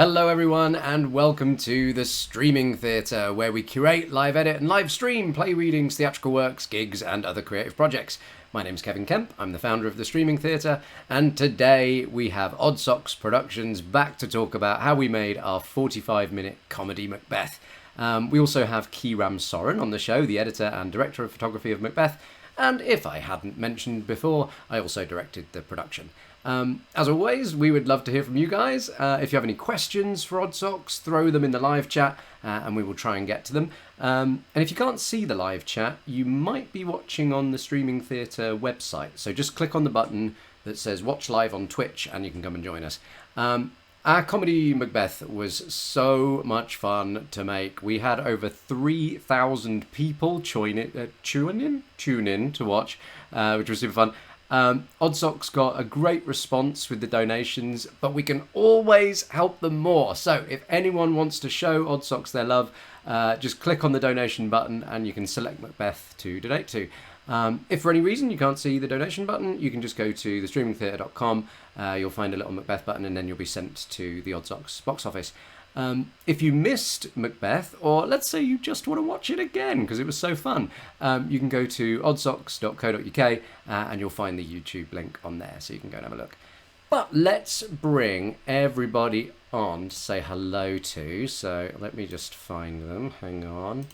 Hello everyone and welcome to the Streaming Theatre, where we curate, live edit and live stream play readings, theatrical works, gigs and other creative projects. My name's Kevin Kemp, I'm the founder of the Streaming Theatre, and today we have Oddsocks Productions back to talk about how we made our 45-minute Comedy Macbeth. We also have Ramsorrun on the show, the editor and director of photography of Macbeth, and if I hadn't mentioned before, I also directed the production. As always, we would love to hear from you guys. If you have any questions for Oddsocks, throw them in the live chat and we will try and get to them. And if you can't see the live chat, you might be watching on the Streaming Theatre website. So just click on the button that says watch live on Twitch and you can come and join us. Our Comedy Macbeth was so much fun to make. We had over 3,000 people tune in to watch, which was super fun. Oddsocks got a great response with the donations, but we can always help them more. So if anyone wants to show Oddsocks their love, just click on the donation button and you can select Macbeth to donate to. If for any reason you can't see the donation button, you can just go to thestreamingtheatre.com. You'll find a little Macbeth button and then you'll be sent to the Oddsocks box office. If you missed Macbeth, or let's say you just want to watch it again because it was so fun, you can go to oddsocks.co.uk and you'll find the YouTube link on there, so you can go and have a look. But let's bring everybody on to say hello to. So let me just find them. Hang on.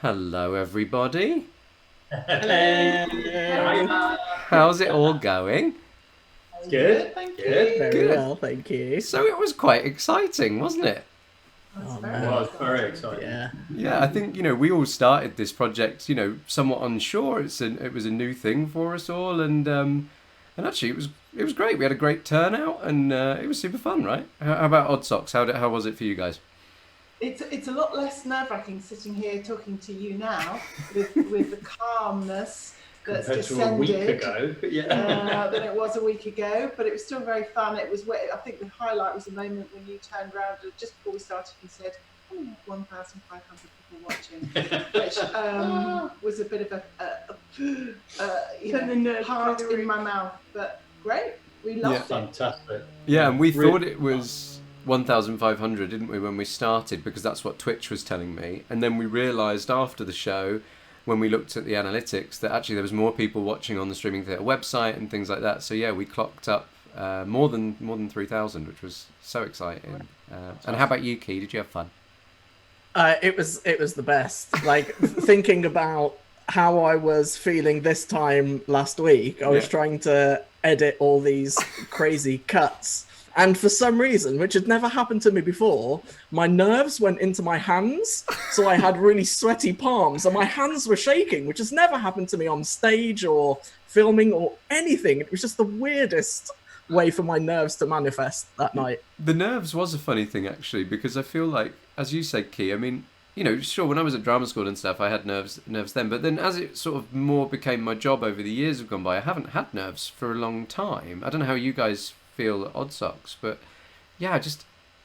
Hello, everybody. Hello. How's it all going? Good, thank you. Very well, thank you. So it was quite exciting, wasn't it? It was very exciting. Yeah, I think, we all started this project, somewhat unsure. It was a new thing for us all, and actually it was great. We had a great turnout, and it was super fun, right? How about Oddsocks? How was it for you guys? It's a lot less nerve-wracking sitting here talking to you now with the calmness that's Compared descended to a week ago, than it was a week ago, but it was still very fun. It was I think the highlight was the moment when you turned around just before we started and said, 1,500 people watching, which was a bit of a heart in my mouth, but great. We loved it. Fantastic. Yeah, and we thought it was 1,500, didn't we, when we started, because that's what Twitch was telling me. And then we realised after the show, when we looked at the analytics, that actually there was more people watching on the Streaming Theatre website and things like that. So yeah, we clocked up more than 3,000, which was so exciting. And how about you, Key? Did you have fun? It was the best. Like thinking about how I was feeling this time last week, I was trying to edit all these crazy cuts. And for some reason, which had never happened to me before, my nerves went into my hands. So I had really sweaty palms and my hands were shaking, which has never happened to me on stage or filming or anything. It was just the weirdest way for my nerves to manifest that night. The nerves was a funny thing, actually, because I feel like, as you said, Key, I mean, sure, when I was at drama school and stuff, I had nerves then. But then as it sort of more became my job over the years have gone by, I haven't had nerves for a long time. I don't know how you guys feel at Oddsocks, but yeah,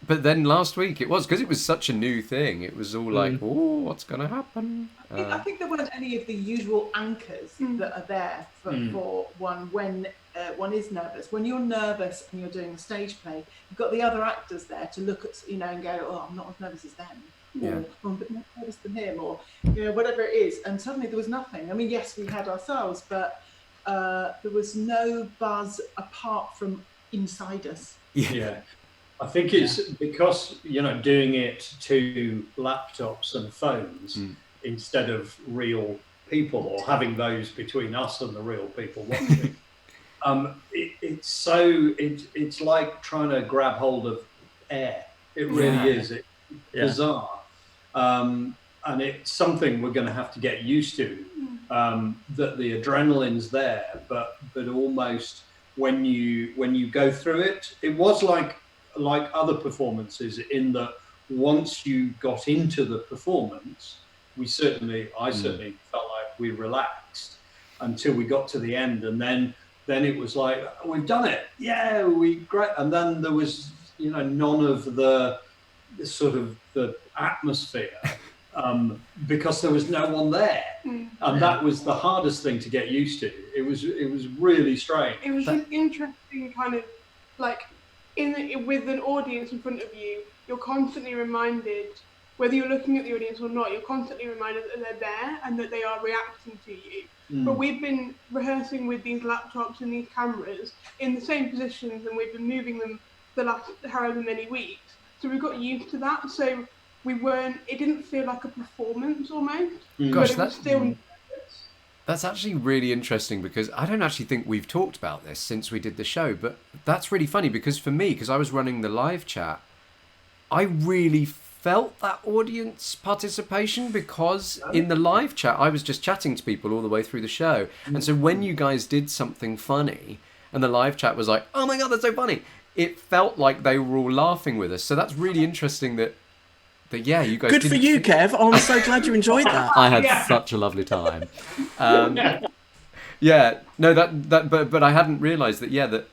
but then last week it was, because it was such a new thing, it was all like, what's gonna happen? I think there weren't any of the usual anchors that are there for one when one is nervous. When you're nervous and you're doing a stage play, you've got the other actors there to look at, and go, I'm not as nervous as them, or I'm a bit more nervous than him, or whatever it is. And suddenly there was nothing. I mean, yes, we had ourselves, but there was no buzz apart from inside us. Yeah. I think it's because, doing it to laptops and phones instead of real people, or having those between us and the real people watching. It's like trying to grab hold of air. It really is. It's bizarre. And it's something we're going to have to get used to, that the adrenaline's there, but almost when you go through it, it was like other performances in that once you got into the performance, I certainly felt like we relaxed until we got to the end, and then it was like, we've done it, great. And then there was none of the sort of the atmosphere, because there was no one there, and that was the hardest thing to get used to. It was really strange. It was an interesting kind of like with an audience in front of you, you're constantly reminded, whether you're looking at the audience or not, you're constantly reminded that they're there and that they are reacting to you. But we've been rehearsing with these laptops and these cameras in the same positions, and we've been moving them the last however many weeks. So we got used to that. So it didn't feel like a performance almost, but it was still... That's actually really interesting, because I don't actually think we've talked about this since we did the show, but that's really funny, because for me, because I was running the live chat, I really felt that audience participation, because in the live chat I was just chatting to people all the way through the show, and so when you guys did something funny and the live chat was like, oh my god, that's so funny, it felt like they were all laughing with us. So that's really interesting that yeah, you guys. Good for you, Kev. Oh, I'm so glad you enjoyed that. I had such a lovely time. Yeah, no, but I hadn't realised that. Yeah, that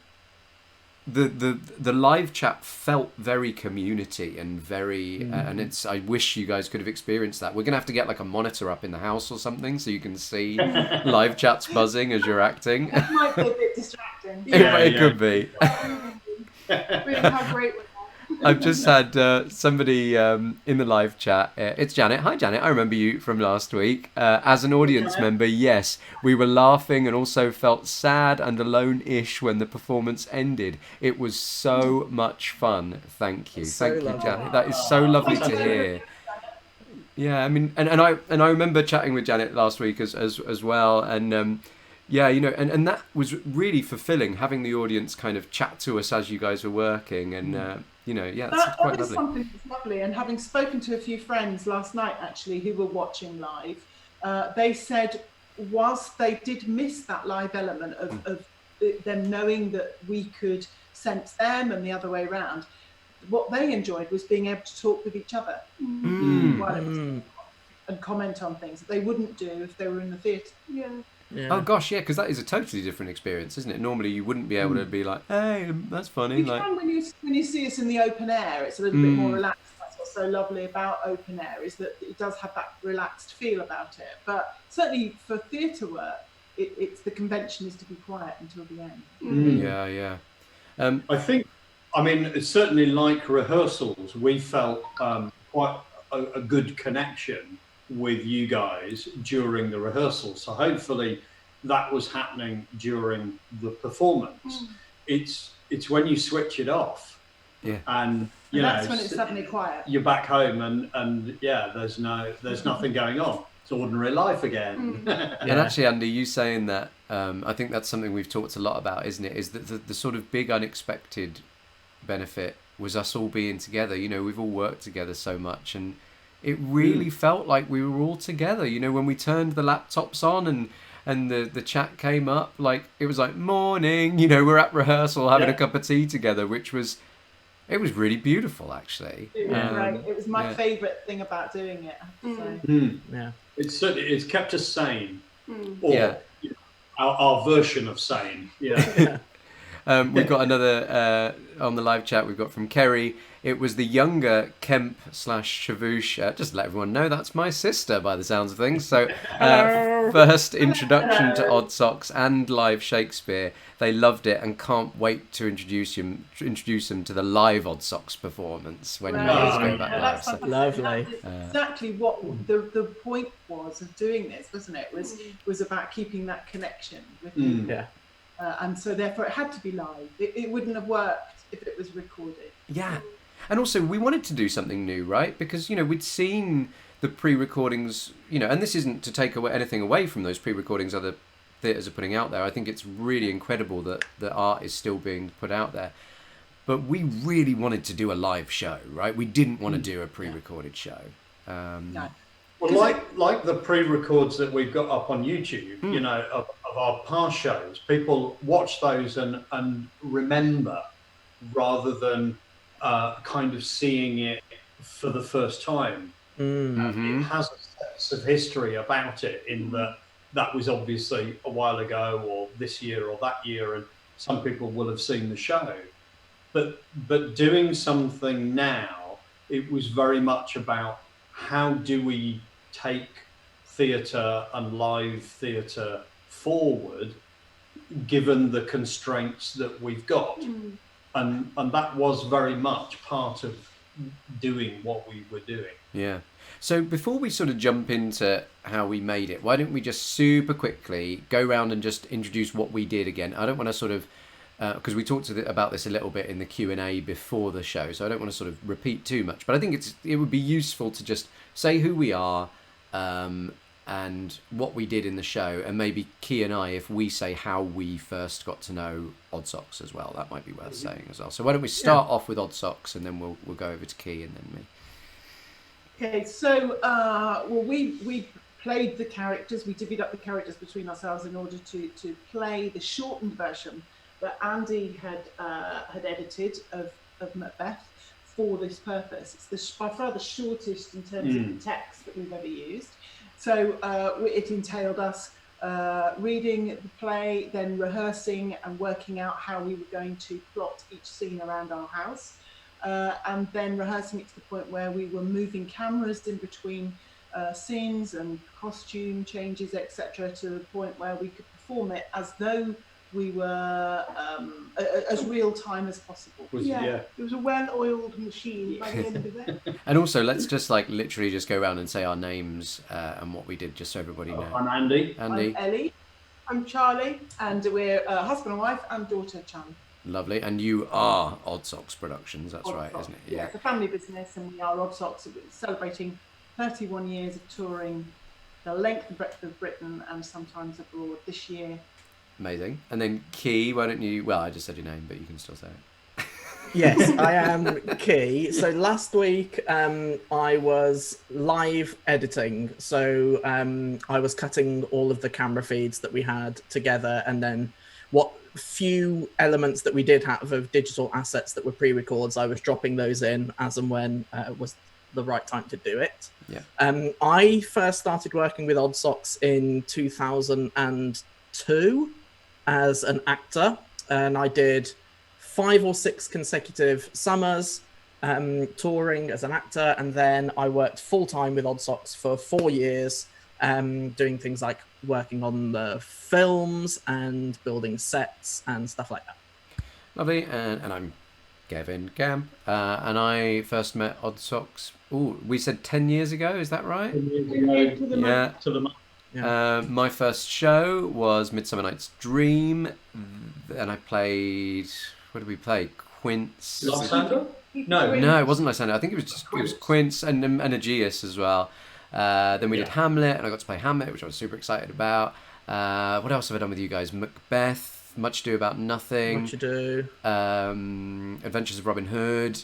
the live chat felt very community and very, and I wish you guys could have experienced that. We're gonna have to get like a monitor up in the house or something so you can see live chats buzzing as you're acting. It might be a bit distracting. It could be. Really, how great was that? I've just had somebody in the live chat. It's Janet. Hi, Janet. I remember you from last week. As an audience member, yes, we were laughing and also felt sad and alone-ish when the performance ended. It was so much fun. Thank you. Thank you, Janet. That is so lovely to hear. Yeah, I mean, and I remember chatting with Janet last week as well, and yeah, you know, and that was really fulfilling, having the audience kind of chat to us as you guys were working, and you know, yeah, it's quite lovely. Something that's lovely. And having spoken to a few friends last night, actually, who were watching live, they said, whilst they did miss that live element of them knowing that we could sense them and the other way around, what they enjoyed was being able to talk with each other while it was, and comment on things that they wouldn't do if they were in the theatre. Yeah. Yeah. Oh gosh, yeah, because that is a totally different experience, isn't it? Normally you wouldn't be able to be like, hey, that's funny. You like, can when you see us in the open air, it's a little bit more relaxed. That's what's so lovely about open air, is that it does have that relaxed feel about it. But certainly for theatre work, it's the convention is to be quiet until the end. Yeah. I think, I mean, it's certainly like rehearsals, we felt quite a good connection with you guys during the rehearsal. So hopefully that was happening during the performance. It's when you switch it off, and that's when it's suddenly quiet. You're back home, and yeah, there's nothing going on. It's ordinary life again. And actually, Andy, you saying that, I think that's something we've talked a lot about, isn't it? Is that the sort of big unexpected benefit was us all being together. You know, we've all worked together so much, and it really felt like we were all together. You know, when we turned the laptops on and the chat came up, like, it was like, morning, you know, we're at rehearsal having a cup of tea together, which was, it was really beautiful, actually. It was great. It was my favourite thing about doing it, I have to say. Yeah. It's kept us sane, or our version of sane. Yeah. We've got another on the live chat we've got from Kerry. It was the younger Kemp / Shavoosh. Just to let everyone know, that's my sister by the sounds of things. So first introduction to Oddsocks and live Shakespeare. They loved it and can't wait to introduce them to the live Oddsocks performance when you guys go back live. So, lovely. That's exactly what the point was of doing this, wasn't it? Was about keeping that connection with people. Yeah. And so therefore it had to be live. It wouldn't have worked if it was recorded. Yeah. And also we wanted to do something new, right? Because, you know, we'd seen the pre-recordings, you know, and this isn't to take anything away from those pre-recordings other theatres are putting out there. I think it's really incredible that the art is still being put out there. But we really wanted to do a live show, right? We didn't want to do a pre-recorded show. No. Well, like the pre-records that we've got up on YouTube, you know, of our past shows, people watch those and remember rather than kind of seeing it for the first time. It has a sense of history about it, in that was obviously a while ago, or this year or that year, and some people will have seen the show. But doing something now, it was very much about how do we take theatre and live theatre forward, given the constraints that we've got. and that was very much part of doing what we were doing. Yeah. So before we sort of jump into how we made it, why don't we just super quickly go around and just introduce what we did again? I don't want to sort of, because we talked about this a little bit in the Q&A before the show, so I don't want to sort of repeat too much. But I think it would be useful to just say who we are and what we did in the show, and maybe Key and I, if we say how we first got to know Oddsocks as well, that might be worth saying as well. So why don't we start off with Oddsocks, and then we'll go over to Key and then me. Okay, so well, we played the characters. We divvied up the characters between ourselves in order to play the shortened version that Andy had edited of Macbeth for this purpose. It's by far the shortest in terms of the text that we've ever used. So it entailed us reading the play, then rehearsing and working out how we were going to plot each scene around our house. And then rehearsing it to the point where we were moving cameras in between scenes and costume changes, etc., to the point where we could perform it as though we were as real time as possible. It was a well-oiled machine by the end of it. And also, let's just literally just go around and say our names and what we did, just so everybody knows. I'm Andy. I'm Ellie. I'm Charlie. And we're husband and wife and daughter, Chan. Lovely. And you are Oddsocks Productions, that's Oddsocks, right, isn't it? Yeah, it's a family business, and we are Oddsocks. We're celebrating 31 years of touring the length and breadth of Britain and sometimes abroad this year. Amazing. And then Key, why don't you... Well, I just said your name, but you can still say it. Yes, I am Key. So last week I was live editing. So I was cutting all of the camera feeds that we had together, and then what few elements that we did have of digital assets that were pre-records, I was dropping those in as and when was the right time to do it. Yeah. I first started working with Oddsocks in 2002 as an actor, and I did 5 or 6 consecutive summers touring as an actor, and then I worked full-time with Oddsocks for 4 years, doing things like working on the films and building sets and stuff like that. Lovely. And I'm Kevin Kemp, and I first met Oddsocks. Oh, we said 10 years ago, is that right? 10 years ago. To the month. Yeah. My first show was Midsummer Night's Dream, and I played... What did we play? Quince. Lysander? No, it wasn't Lysander. I think it was Quince and Aegeus as well. Then we did Hamlet, and I got to play Hamlet, which I was super excited about. What else have I done with you guys? Macbeth, Much Ado About Nothing. Much Ado. Adventures of Robin Hood.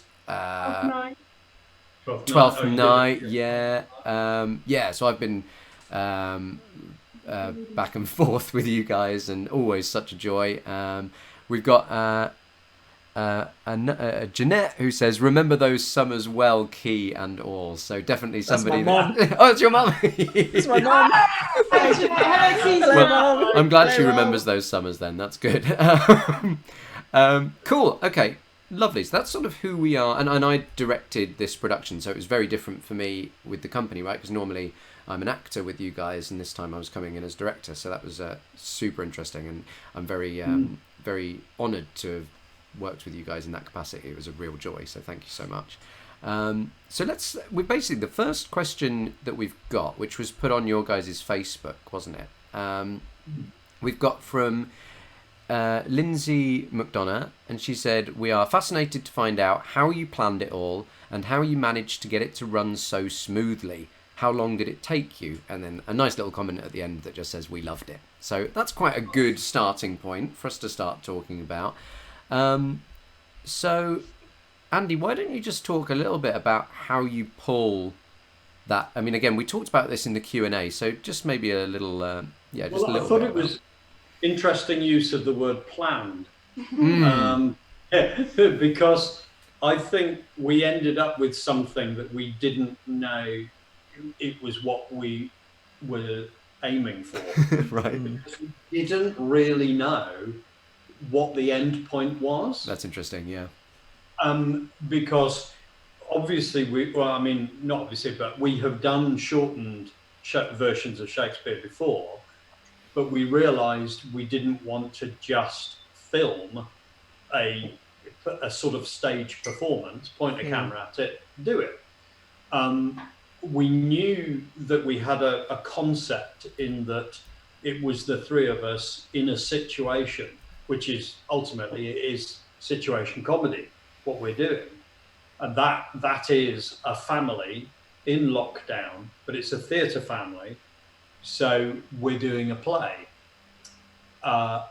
Twelfth Night. Yeah. So I've been back and forth with you guys, and always such a joy. We've got Jeanette, who says, "Remember those summers well, Key and all." So definitely somebody. That's my mum. Oh, it's your mum. It's my mum. Well, I'm glad she remembers those summers. Then that's good. Cool. Okay. Lovely. So that's sort of who we are, and I directed this production, so it was very different for me with the company, right? Because normally I'm an actor with you guys, and this time I was coming in as director, so that was super interesting, and I'm very very honoured to have worked with you guys in that capacity. It was a real joy, so thank you so much. So we basically, the first question that we've got, which was put on your guys' Facebook, wasn't it? We've got from Lindsay McDonough, and she said, "We are fascinated to find out how you planned it all and how you managed to get it to run so smoothly. How long did it take you?" And then a nice little comment at the end that just says, "We loved it." So that's quite a good starting point for us to start talking about. So, Andy, why don't you just talk a little bit about how you pull that? I mean, again, we talked about this in the Q&A, so just maybe a little, a little bit. I thought it was interesting use of the word planned, because I think we ended up with something that we didn't know it was what we were aiming for. Right. We didn't really know what the end point was. That's interesting, yeah. Because obviously not obviously, but we have done shortened versions of Shakespeare before, but we realised we didn't want to just film a a sort of stage performance, point a camera at it, do it. We knew that we had a concept in that it was the three of us in a situation, which is ultimately, it is situation comedy, what we're doing. And that is a family in lockdown, but it's a theatre family. So we're doing a play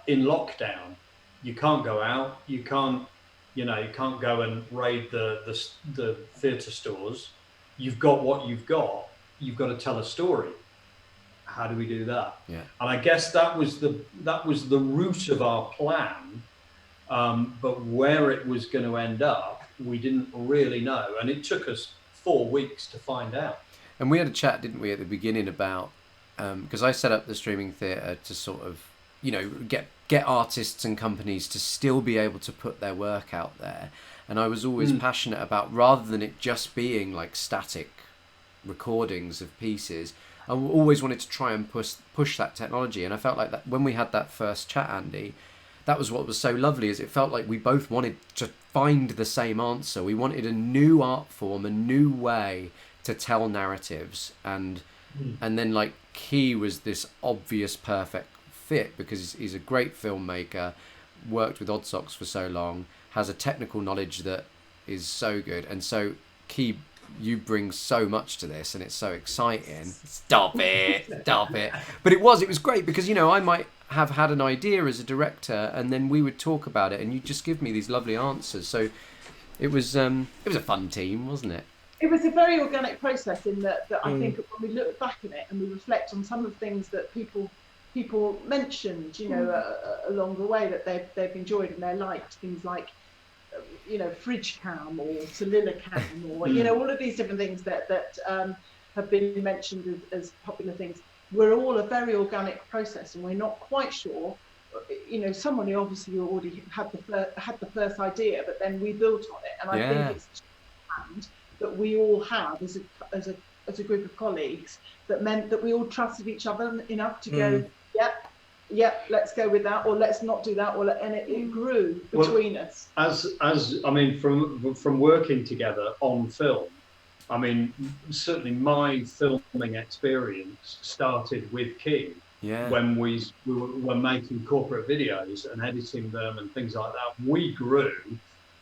in lockdown. You can't go out. You can't go and raid the theatre stores. You've got what you've got. You've got to tell a story. How do we do that? Yeah. And I guess that was the root of our plan. But where it was going to end up, we didn't really know, and it took us 4 weeks to find out. And we had a chat, didn't we, at the beginning about because I set up the streaming theatre to sort of, get artists and companies to still be able to put their work out there. And I was always passionate about, rather than it just being like static recordings of pieces, I always wanted to try and push that technology. And I felt like that when we had that first chat, Andy, that was what was so lovely, is it felt like we both wanted to find the same answer. We wanted a new art form, a new way to tell narratives. And then like Key was this obvious perfect fit, because he's a great filmmaker, worked with Oddsocks for so long, has a technical knowledge that is so good. And so Key, you bring so much to this, and it's so exciting. Stop it. But it was great, because I might have had an idea as a director, and then we would talk about it, and you just give me these lovely answers. So it was a fun team, wasn't it? It was a very organic process in that I think when we look back at it and we reflect on some of the things that people mentioned, along the way that they've enjoyed and they liked, things like fridge cam or solilocam or all of these different things that have been mentioned as popular things. We're all a very organic process, and we're not quite sure. Someone who obviously already had the first idea, but then we built on it. And I think it's planned that we all have as a group of colleagues, that meant that we all trusted each other enough to go, yep, let's go with that, or let's not do that, and it grew between us. As I mean, from working together on film, I mean, certainly my filming experience started with Key. Yeah. When we were making corporate videos and editing them and things like that, we grew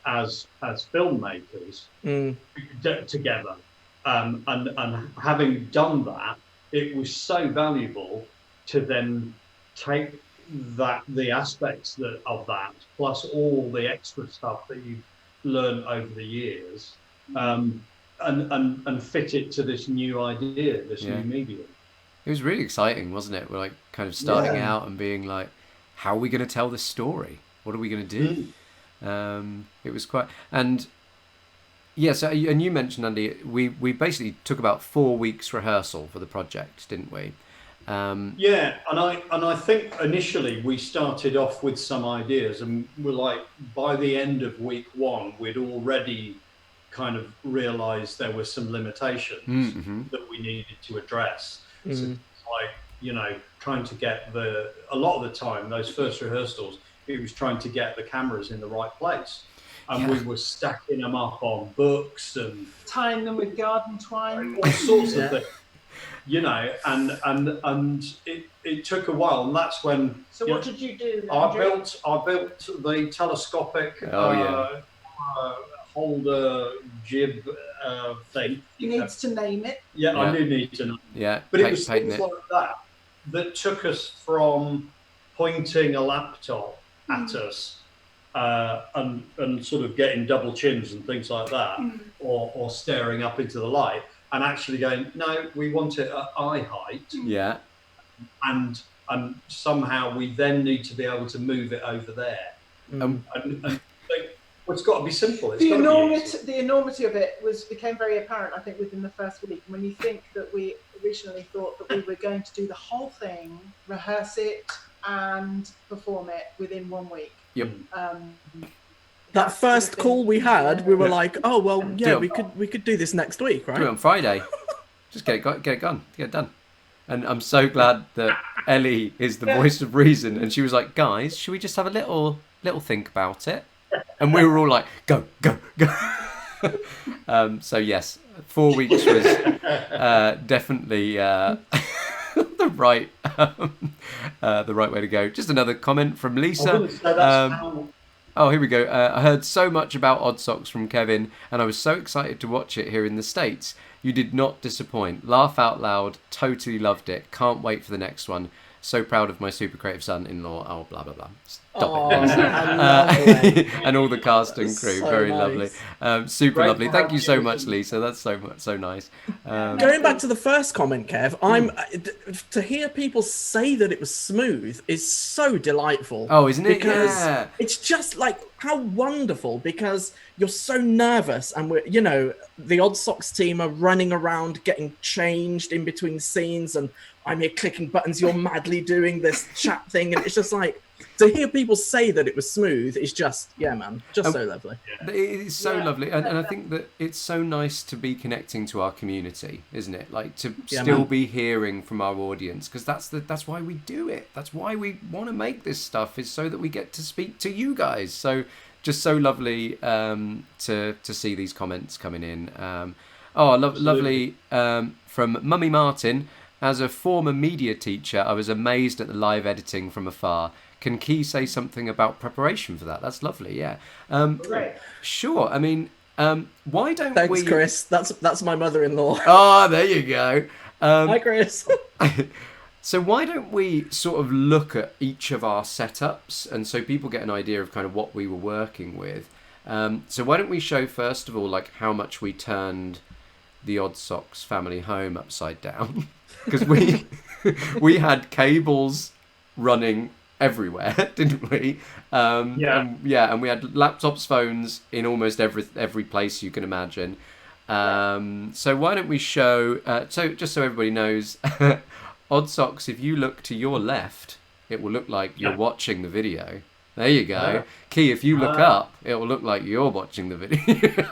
as filmmakers together. And having done that, it was so valuable to then take the aspects of that, plus all the extra stuff that you've learned over the years, and fit it to this new idea, this new medium. It was really exciting, wasn't it? We're like kind of starting out and being like, how are we going to tell this story? What are we going to do? It was quite... And so you mentioned, Andy, we basically took about 4 weeks rehearsal for the project, didn't we? And I think initially we started off with some ideas, and we're like, by the end of week 1, we'd already kind of realised there were some limitations that we needed to address. So it's like, trying to get a lot of the time, those first rehearsals, it was trying to get the cameras in the right place. And we were stacking them up on books and tying them with garden twine, all sorts of things. And it took a while, and that's when. So what did you do? I built the telescopic holder jib thing. You need to name it. Yeah, I do need to know. Yeah, but it was things like that took us from pointing a laptop at us and sort of getting double chins and things like that, or staring up into the light, and actually going, no, we want it at eye height. Yeah. And somehow we then need to be able to move it over there. And it's got to be simple. The enormity of it became very apparent, I think, within the first week. When you think that we originally thought that we were going to do the whole thing, rehearse it, and perform it within 1 week. Yep. That first call we had, we were like, oh well, yeah, we could do this next week, right? Do it on Friday. Just get it done. And I'm so glad that Ellie is the voice of reason, and she was like, guys, should we just have a little think about it? And we were all like, go, go, go. So yes, 4 weeks was definitely the right way to go. Just another comment from Lisa. I wouldn't say that's how... Oh, here we go. I heard so much about Oddsocks from Kevin, and I was so excited to watch it here in the States. You did not disappoint. Laugh out loud. Totally loved it. Can't wait for the next one. So proud of my super creative son-in-law. Oh, blah, blah, blah. Stop it. And all the cast and crew. So very nice. lovely. Super Great lovely. Thank you so much, isn't it? Lisa. That's so nice. Going back to the first comment, Kev, to hear people say that it was smooth is so delightful. Oh, isn't it? Because Yeah. it's just like how wonderful, because you're so nervous, and the Oddsocks team are running around getting changed in between scenes, and I'm here clicking buttons, you're madly doing this chat thing, and it's just like, to hear people say that it was smooth is just, so lovely. It is so lovely, and I think that it's so nice to be connecting to our community, isn't it? Like to still be hearing from our audience, because that's why we do it. That's why we want to make this stuff, is so that we get to speak to you guys. So just so lovely to see these comments coming in. Lovely from Mummy Martin. As a former media teacher, I was amazed at the live editing from afar. Can Key say something about preparation for that? That's lovely, yeah. Great. Sure. I mean, why don't Thanks, Chris. That's my mother-in-law. Oh, there you go. Hi, Chris. So why don't we sort of look at each of our setups, and so people get an idea of kind of what we were working with. So why don't we show, first of all, like how much we turned the Oddsocks family home upside down. Because we had cables running everywhere, didn't we? And we had laptops, phones in almost every place you can imagine. So why don't we show? Just so everybody knows, Oddsocks. If you look to your left, it will look like you're watching the video. There you go. Key, if you look up, it will look like you're watching the video.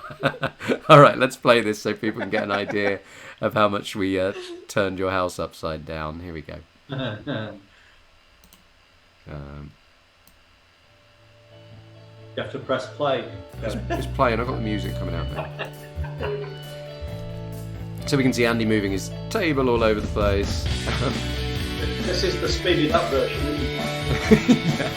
All right, let's play this so people can get an idea of how much we turned your house upside down. Here we go. You have to press play. It's playing. I've got the music coming out now. So we can see Andy moving his table all over the place. This is the speeded up version, isn't it? Yeah.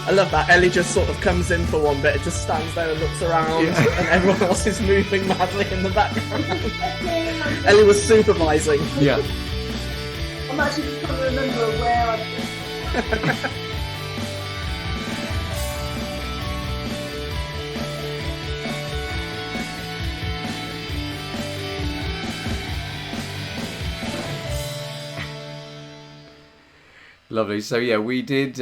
I love that. Ellie just sort of comes in for one bit, it just stands there and looks around, and everyone else is moving madly in the background. Ellie was supervising. Yeah. I'm actually just trying to remember where I've Lovely. So yeah, we did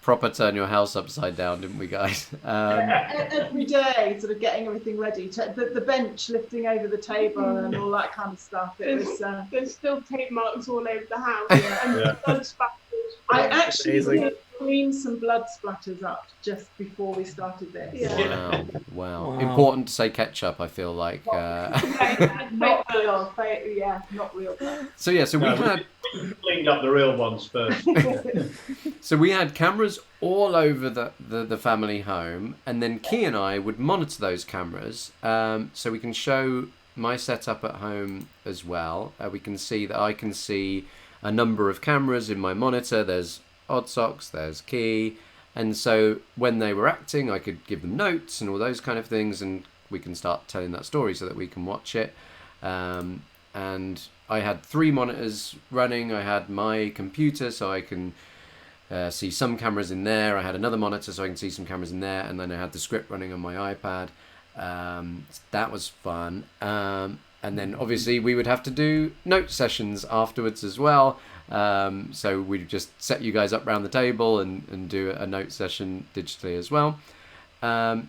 proper turn your house upside down, didn't we, guys? every day, sort of getting everything ready. The bench lifting over the table and all that kind of stuff. There's still tape marks all over the house, and blood spatters. I actually did clean some blood splatters up just before we started this. Yeah. Wow. Important to say ketchup, I feel like. Not real. Yeah, not real. So yeah, we cleaned up the real ones first. So we had cameras all over the family home, and then Key and I would monitor those cameras, so we can show my setup at home as well. We can see that I can see a number of cameras in my monitor. There's Oddsocks, there's Key, and so when they were acting, I could give them notes and all those kind of things, and we can start telling that story so that we can watch it. And I had 3 monitors running. I had my computer, so I can see some cameras in there. I had another monitor, so I can see some cameras in there, and then I had the script running on my iPad. That was fun. And then obviously we would have to do note sessions afterwards as well. So we'd just set you guys up around the table and do a note session digitally as well. And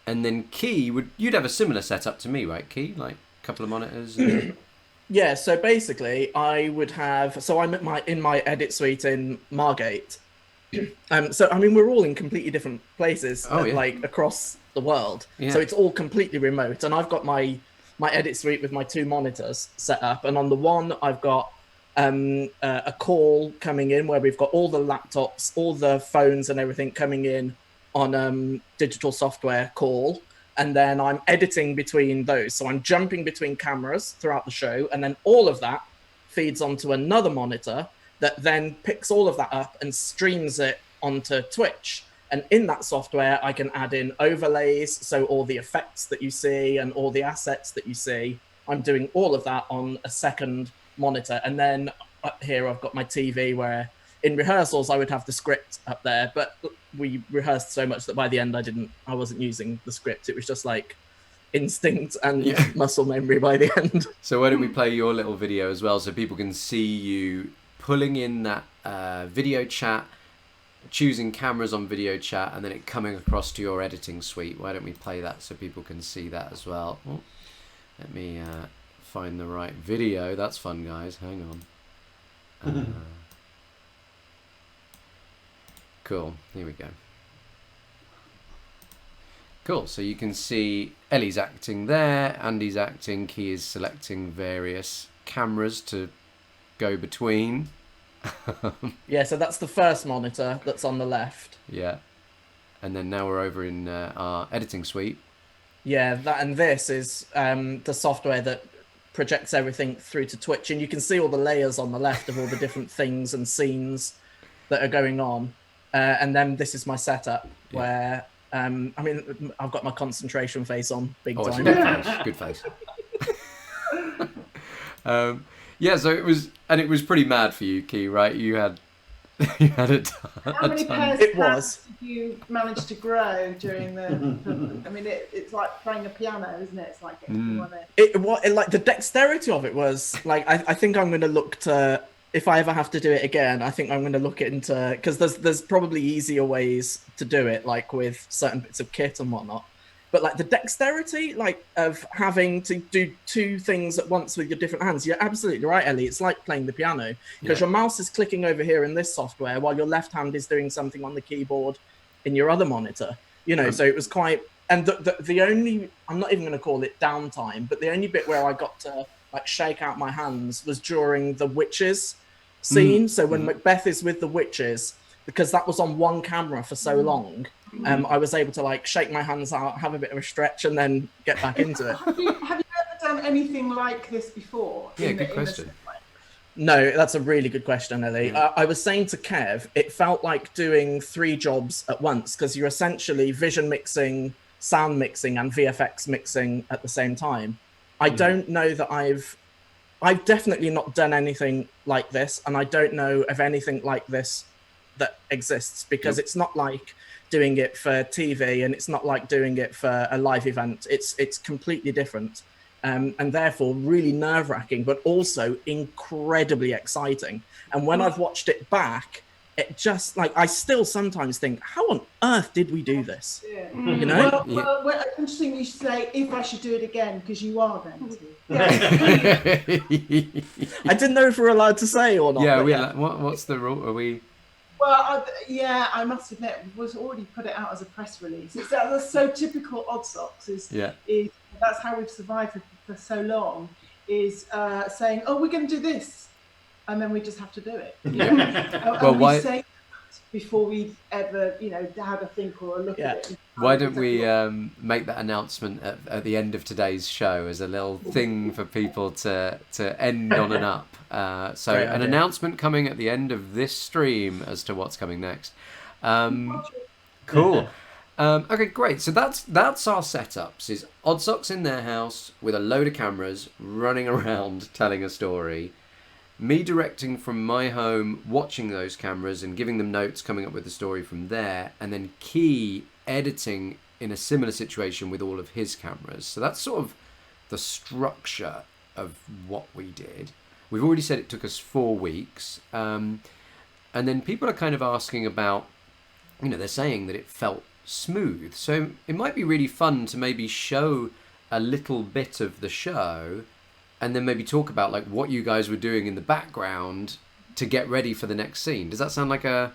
then Key, you'd have a similar setup to me, right, Key? Like a couple of monitors? Yeah, so basically I would have, so I'm in my edit suite in Margate, So I mean, we're all in completely different places, Oh, yeah. like across the world. Yeah. So it's all completely remote, and I've got my edit suite with my 2 monitors set up, and on the one I've got a call coming in where we've got all the laptops, all the phones, and everything coming in on digital software call, and then I'm editing between those. So I'm jumping between cameras throughout the show, and then all of that feeds onto another monitor that then picks all of that up and streams it onto Twitch. And in that software, I can add in overlays, so all the effects that you see and all the assets that you see, I'm doing all of that on a second monitor. And then up here, I've got my TV where in rehearsals, I would have the script up there, but we rehearsed so much that by the end, I wasn't using the script. It was just like instinct and muscle memory by the end. So why don't we play your little video as well so people can see you pulling in that video chat, choosing cameras on video chat, and then it coming across to your editing suite. Why don't we play that so people can see that as well? Oh, let me find the right video. That's fun, guys. Hang on. Cool. Here we go. Cool. So you can see Ellie's acting there, Andy's acting, Key is selecting various cameras to go between. Yeah, so that's the first monitor that's on the left. Yeah. And then now we're over in our editing suite. Yeah, that and this is the software that projects everything through to Twitch, and you can see all the layers on the left of all the different things and scenes that are going on. And then this is my setup where, I mean, I've got my concentration face on big time. Good face. Yeah, so it was pretty mad for you, Key, right? You had a ton. How many pairs It of was. hands did you manage to grow during the? I mean, it's like playing a piano, isn't it? It's like getting one in. Like the dexterity of it was like I think I'm going to look to, if I ever have to do it again, I think I'm going to look into, because there's probably easier ways to do it, like with certain bits of kit and whatnot. But like the dexterity, like of having to do 2 things at once with your different hands, you're absolutely right, Ellie. It's like playing the piano, because your mouse is clicking over here in this software while your left hand is doing something on the keyboard in your other monitor. You know, so it was quite. And the only, I'm not even going to call it downtime, but the only bit where I got to like shake out my hands was during the witches scene. So when Macbeth is with the witches, because that was on one camera for so long, I was able to like shake my hands out, have a bit of a stretch, and then get back into it. Have you ever done anything like this before? Yeah, good question. No, that's a really good question, Ellie. I was saying to Kev, it felt like doing 3 jobs at once, because you're essentially vision mixing, sound mixing, and VFX mixing at the same time. I don't know that I've definitely not done anything like this, and I don't know of anything like this that exists, because it's not like doing it for TV, and it's not like doing it for a live event. It's completely different, and therefore really nerve-wracking, but also incredibly exciting. And when I've watched it back, it just like, I still sometimes think, how on earth did we do this? Yeah. You know? Well, interesting you should say if I should do it again, because you are going to. Yeah. I didn't know if we're allowed to say or not. Yeah, what's the rule? Are we? Well, I must admit, was already put it out as a press release. That's so typical Oddsocks. Is that's how we've survived for so long. Is saying, "Oh, we're going to do this," and then we just have to do it. Yeah. Well, why? Say before we ever, have a think or a look at it. Why don't we make that announcement at the end of today's show as a little thing for people to end on an up? So an announcement coming at the end of this stream as to what's coming next. Cool. Okay, great. So that's our setups. Is Oddsocks in their house with a load of cameras running around telling a story. Me directing from my home, watching those cameras and giving them notes, coming up with the story from there, and then Key editing in a similar situation with all of his cameras. So that's sort of the structure of what we did. We've already said it took us 4 weeks. And then people are kind of asking about, they're saying that it felt smooth. So it might be really fun to maybe show a little bit of the show and then maybe talk about like what you guys were doing in the background to get ready for the next scene. Does that sound like a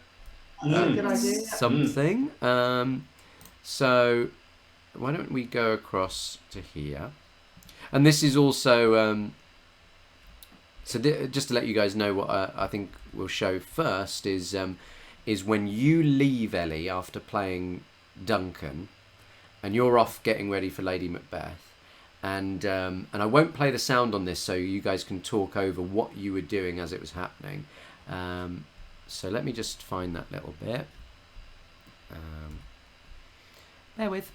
Good idea. something. So why don't we go across to here? And this is also just to let you guys know what I think we'll show first is when you leave Ellie after playing Duncan, and you're off getting ready for Lady Macbeth. And I won't play the sound on this, so you guys can talk over what you were doing as it was happening. So let me just find that little bit. Bear with.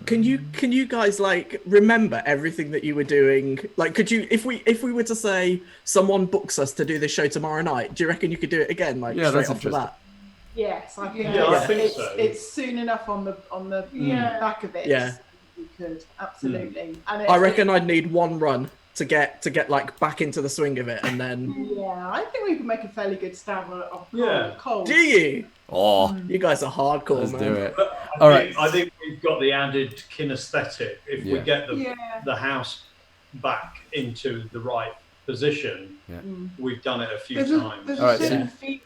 Can you guys like remember everything that you were doing? Like, could you, if we were to say someone books us to do this show tomorrow night, do you reckon you could do it again? Like, Yeah, straight that's after that? Yes, I think, I think so. It's soon enough on the back of it. Yeah. So you could absolutely. And I reckon I'd need one run to get like back into the swing of it, and then. Yeah, I think we could make a fairly good stab of cold. Do you? Oh, You guys are hardcore, let's man. do it. I think we've got the added kinesthetic. If we Yeah. get the house back into the right position, we've done it a few times. There's All a right, certain feel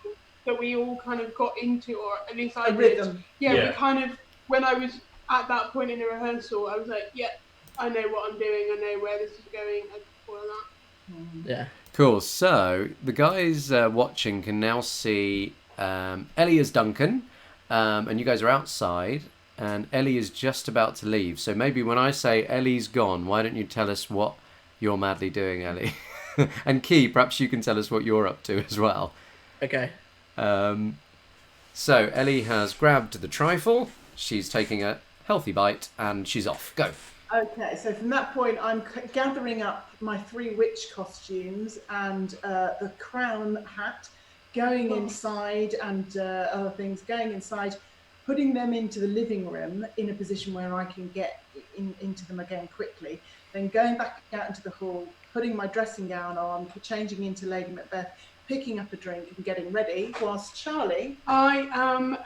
that we all kind of got into, or at least I A did. rhythm. Yeah, we kind of, when I was at that point in the rehearsal, I was like, yeah, I know what I'm doing, I know where this is going, and all of that. Yeah. Cool. So the guys watching can now see Ellie as Duncan, and you guys are outside, and Ellie is just about to leave. So maybe when I say Ellie's gone, why don't you tell us what you're madly doing, Ellie? And Key, perhaps you can tell us what you're up to as well. Okay. So Ellie has grabbed the trifle. She's taking a healthy bite, and she's off. Go. Okay, so from that point, I'm gathering up my 3 witch costumes and the crown hat, going inside, and other things, going inside, putting them into the living room in a position where I can get into them again quickly, then going back out into the hall, putting my dressing gown on, changing into Lady Macbeth, picking up a drink and getting ready, whilst Charlie... I am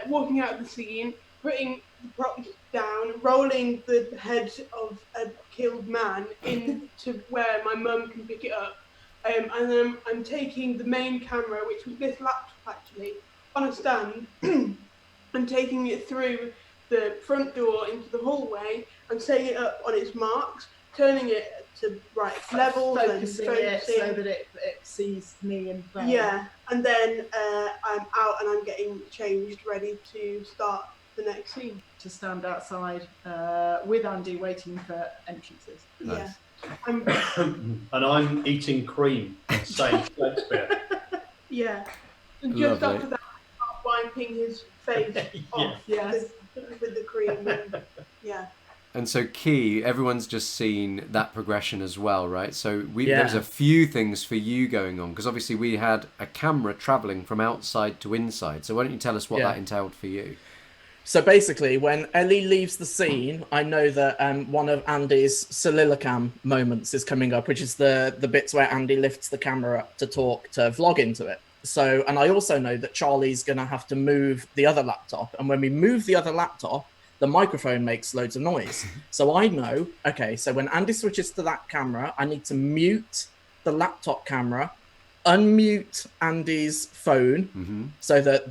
walking out of the scene, putting the props down, rolling the head of a killed man into where my mum can pick it up, and then I'm taking the main camera, which was this laptop actually, on a stand, and taking it through the front door into the hallway and setting it up on its marks, turning it to right levels and focusing focusing it so that it sees me in play. Yeah, and then I'm out and I'm getting changed, ready to start the next scene. To stand outside with Andy waiting for entrances. Nice. Yeah, And I'm eating cream and saying Shakespeare. yeah. And just Lovely. after that, I start wiping his face off Yes. with the cream. And, yeah. And so Key, everyone's just seen that progression as well, right? So Yeah. there's a few things for you going on, because obviously we had a camera travelling from outside to inside. So why don't you tell us what that entailed for you? So basically, when Ellie leaves the scene, I know that one of Andy's solilocam moments is coming up, which is the bits where Andy lifts the camera up to talk to vlog into it. So, and I also know that Charlie's going to have to move the other laptop. And when we move the other laptop, the microphone makes loads of noise. So I know, okay, so when Andy switches to that camera, I need to mute the laptop camera, unmute Andy's phone, so that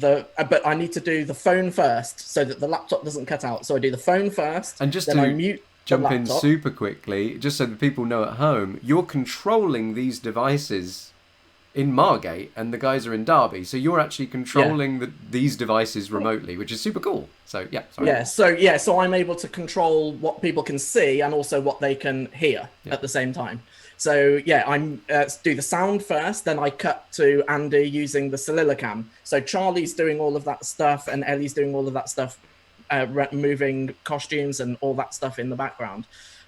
but I need to do the phone first so that the laptop doesn't cut out. So I do the phone first, And just then to I mute jump the in laptop. super quickly, just so that people know at home, you're controlling these devices in Margate and the guys are in Derby. So you're actually controlling these devices remotely, which is super cool. So, yeah, sorry. So I'm able to control what people can see and also what they can hear at the same time. So I'm do the sound first, then I cut to Andy using the solilocam. So Charlie's doing all of that stuff and Ellie's doing all of that stuff, moving costumes and all that stuff in the background.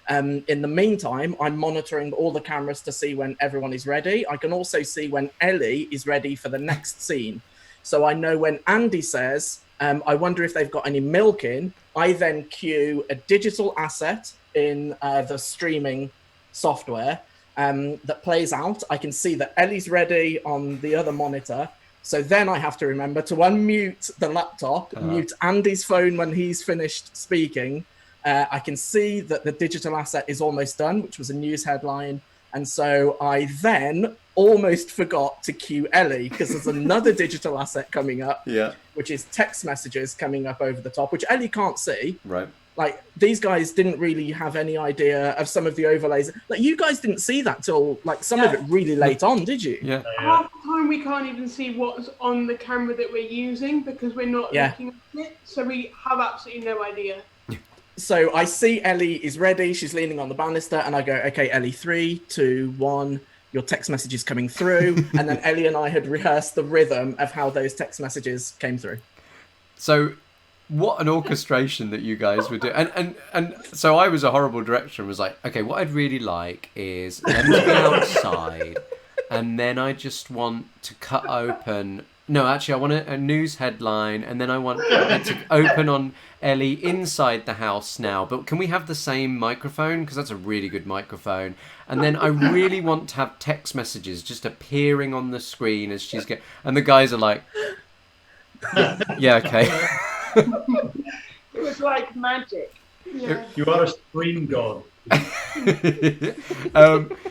In the meantime, I'm monitoring all the cameras to see when everyone is ready. I can also see when Ellie is ready for the next scene. So I know when Andy says, I wonder if they've got any milk in, I then cue a digital asset in the streaming software that plays out. I can see that Ellie's ready on the other monitor. So then I have to remember to unmute the laptop, mute Andy's phone when he's finished speaking. I can see that the digital asset is almost done, which was a news headline. And so I then almost forgot to cue Ellie because there's another digital asset coming up, which is text messages coming up over the top, which Ellie can't see. Right. Like, these guys didn't really have any idea of some of the overlays. Like, you guys didn't see that till, like, some of it really late on, did you? Yeah. Half the time we can't even see what's on the camera that we're using because we're not looking at it. So we have absolutely no idea. So I see Ellie is ready. She's leaning on the banister, and I go, okay, Ellie, 3, 2, 1. Your text message is coming through. And then Ellie and I had rehearsed the rhythm of how those text messages came through. So what an orchestration that you guys would do. And so I was a horrible director and was like, okay, what I'd really like is them to be outside, and then I just want to cut open. No, actually, I want a news headline, and then I want it to open on Ellie inside the house now. But can we have the same microphone? Because that's a really good microphone. And then I really want to have text messages just appearing on the screen as she's getting... And the guys are like, yeah, okay. It was like magic. Yeah. You are a screen god.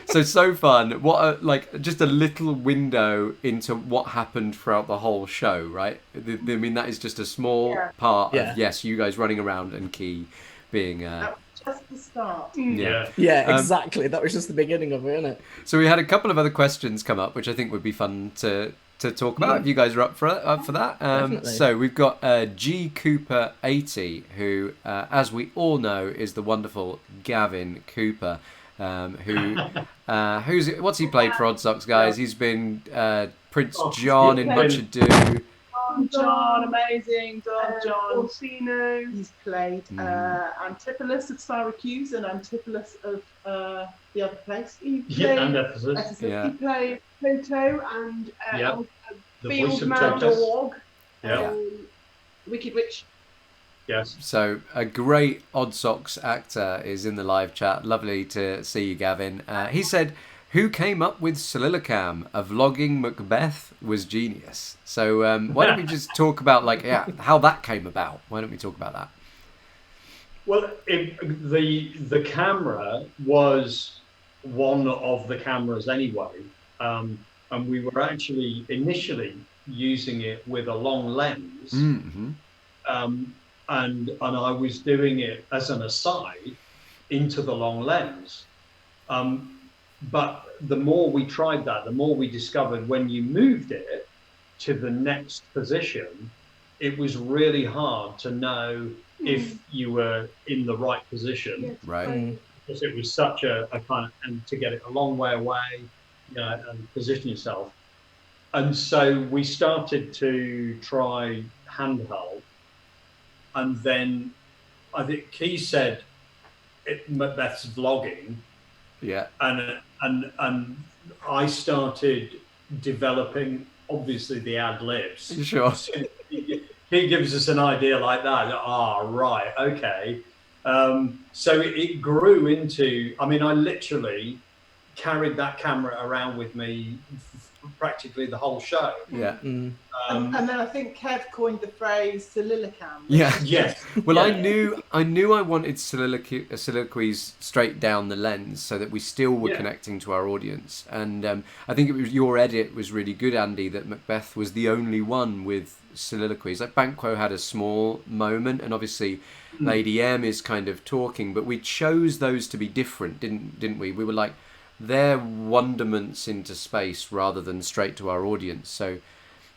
So fun. What just a little window into what happened throughout the whole show, right? I mean, that is just a small part of you guys running around and Key being That was just the start. Yeah, exactly. That was just the beginning of it, isn't it? So we had a couple of other questions come up, which I think would be fun to talk about if you guys are up for that. So we've got G Cooper 80, who, as we all know, is the wonderful Gavin Cooper, what's he played for Oddsocks, guys? He's been Prince John in Much Ado. Don John, amazing. Don John. Orsino. He's played Antipholus of Syracuse and Antipholus of the other place. He played, and Ephesus. He played Plato and The Field voice of Man Totus. Dog. Wicked Witch. Yes. So a great Oddsocks actor is in the live chat. Lovely to see you, Gavin. He said, who came up with Solilocam? A vlogging Macbeth was genius. So why don't we just talk about how that came about? Why don't we talk about that? Well, the camera was one of the cameras anyway, and we were actually initially using it with a long lens, and I was doing it as an aside into the long lens. But the more we tried that, the more we discovered when you moved it to the next position, it was really hard to know if you were in the right position. Right. Because it was such a kind of, and to get it a long way away, and position yourself. And so we started to try handheld. And then I think Key said Macbeth's vlogging. Yeah. And I started developing, obviously, the ad libs. Sure. He gives us an idea like that. Right, okay. So it grew into, I literally carried that camera around with me practically the whole show. Yeah. And then I think Kev coined the phrase Solilocam. Yeah. Yes. Well, I knew I wanted soliloquies straight down the lens so that we still were connecting to our audience. And I think it was your edit was really good, Andy, that Macbeth was the only one with soliloquies. Like Banquo had a small moment, and obviously Lady M is kind of talking, but we chose those to be different, didn't we? We were like, they're wonderments into space rather than straight to our audience. So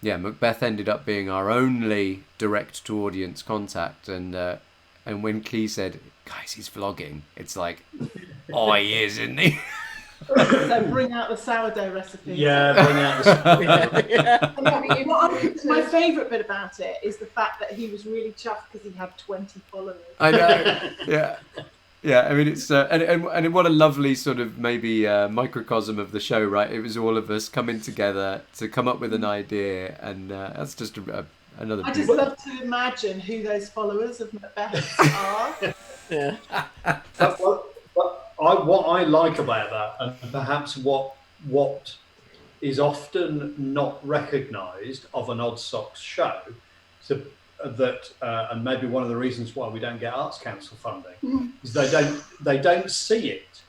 yeah, Macbeth ended up being our only direct to audience contact, and when Key said, guys, he's vlogging, it's like, he is, isn't he? So bring out the sourdough recipe. Yeah, bring out the My favourite bit about it is the fact that he was really chuffed because he had 20 followers. I know. Yeah. I mean, it's and what a lovely sort of maybe microcosm of the show, right? It was all of us coming together to come up with an idea, and that's just another. I just love to imagine who those followers of Macbeth are. Yeah. What I like about that, and perhaps what is often not recognised of an Oddsocks show, and maybe one of the reasons why we don't get Arts Council funding is they don't see it.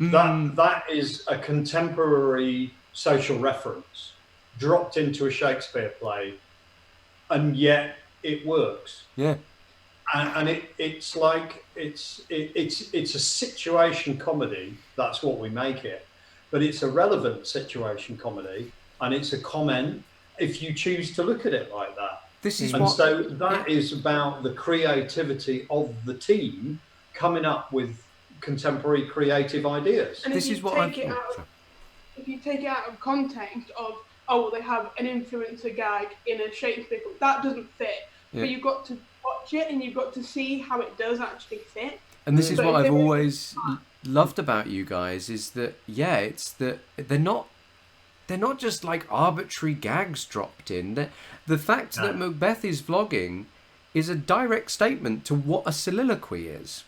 That is a contemporary social reference dropped into a Shakespeare play, and yet it works. Yeah. And it's like it's a situation comedy. That's what we make it, but it's a relevant situation comedy, and it's a comment if you choose to look at it like that. So that is about the creativity of the team coming up with contemporary creative ideas. And this is what if you take it out of context of, oh, well, they have an influencer gag in a Shakespeare, that doesn't fit. Yeah. But you've got to watch it and you've got to see how it does actually fit. And this is what I've always loved about you guys, is that, it's that they're not just like arbitrary gags dropped in. The fact that Macbeth is vlogging is a direct statement to what a soliloquy is,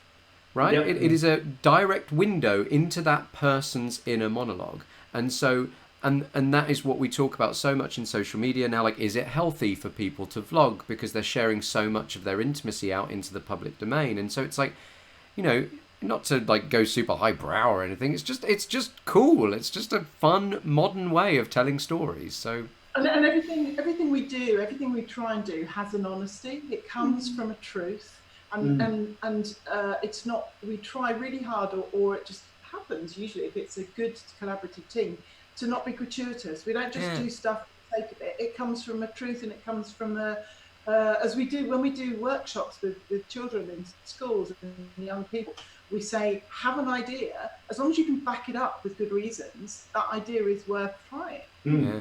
right? Yep. It is a direct window into that person's inner monologue. And so... And that is what we talk about so much in social media now. Like, is it healthy for people to vlog because they're sharing so much of their intimacy out into the public domain? And so it's like, not to like go super highbrow or anything. It's just cool. It's just a fun modern way of telling stories. So and everything we do, everything we try and do has an honesty. It comes from a truth, and it's not. We try really hard, or it just happens usually if it's a good collaborative team, to not be gratuitous. We don't just do stuff for the sake of it. It comes from a truth, and it comes from as we do when we do workshops with children in schools and young people. We say, have an idea. As long as you can back it up with good reasons, that idea is worth trying. Yeah.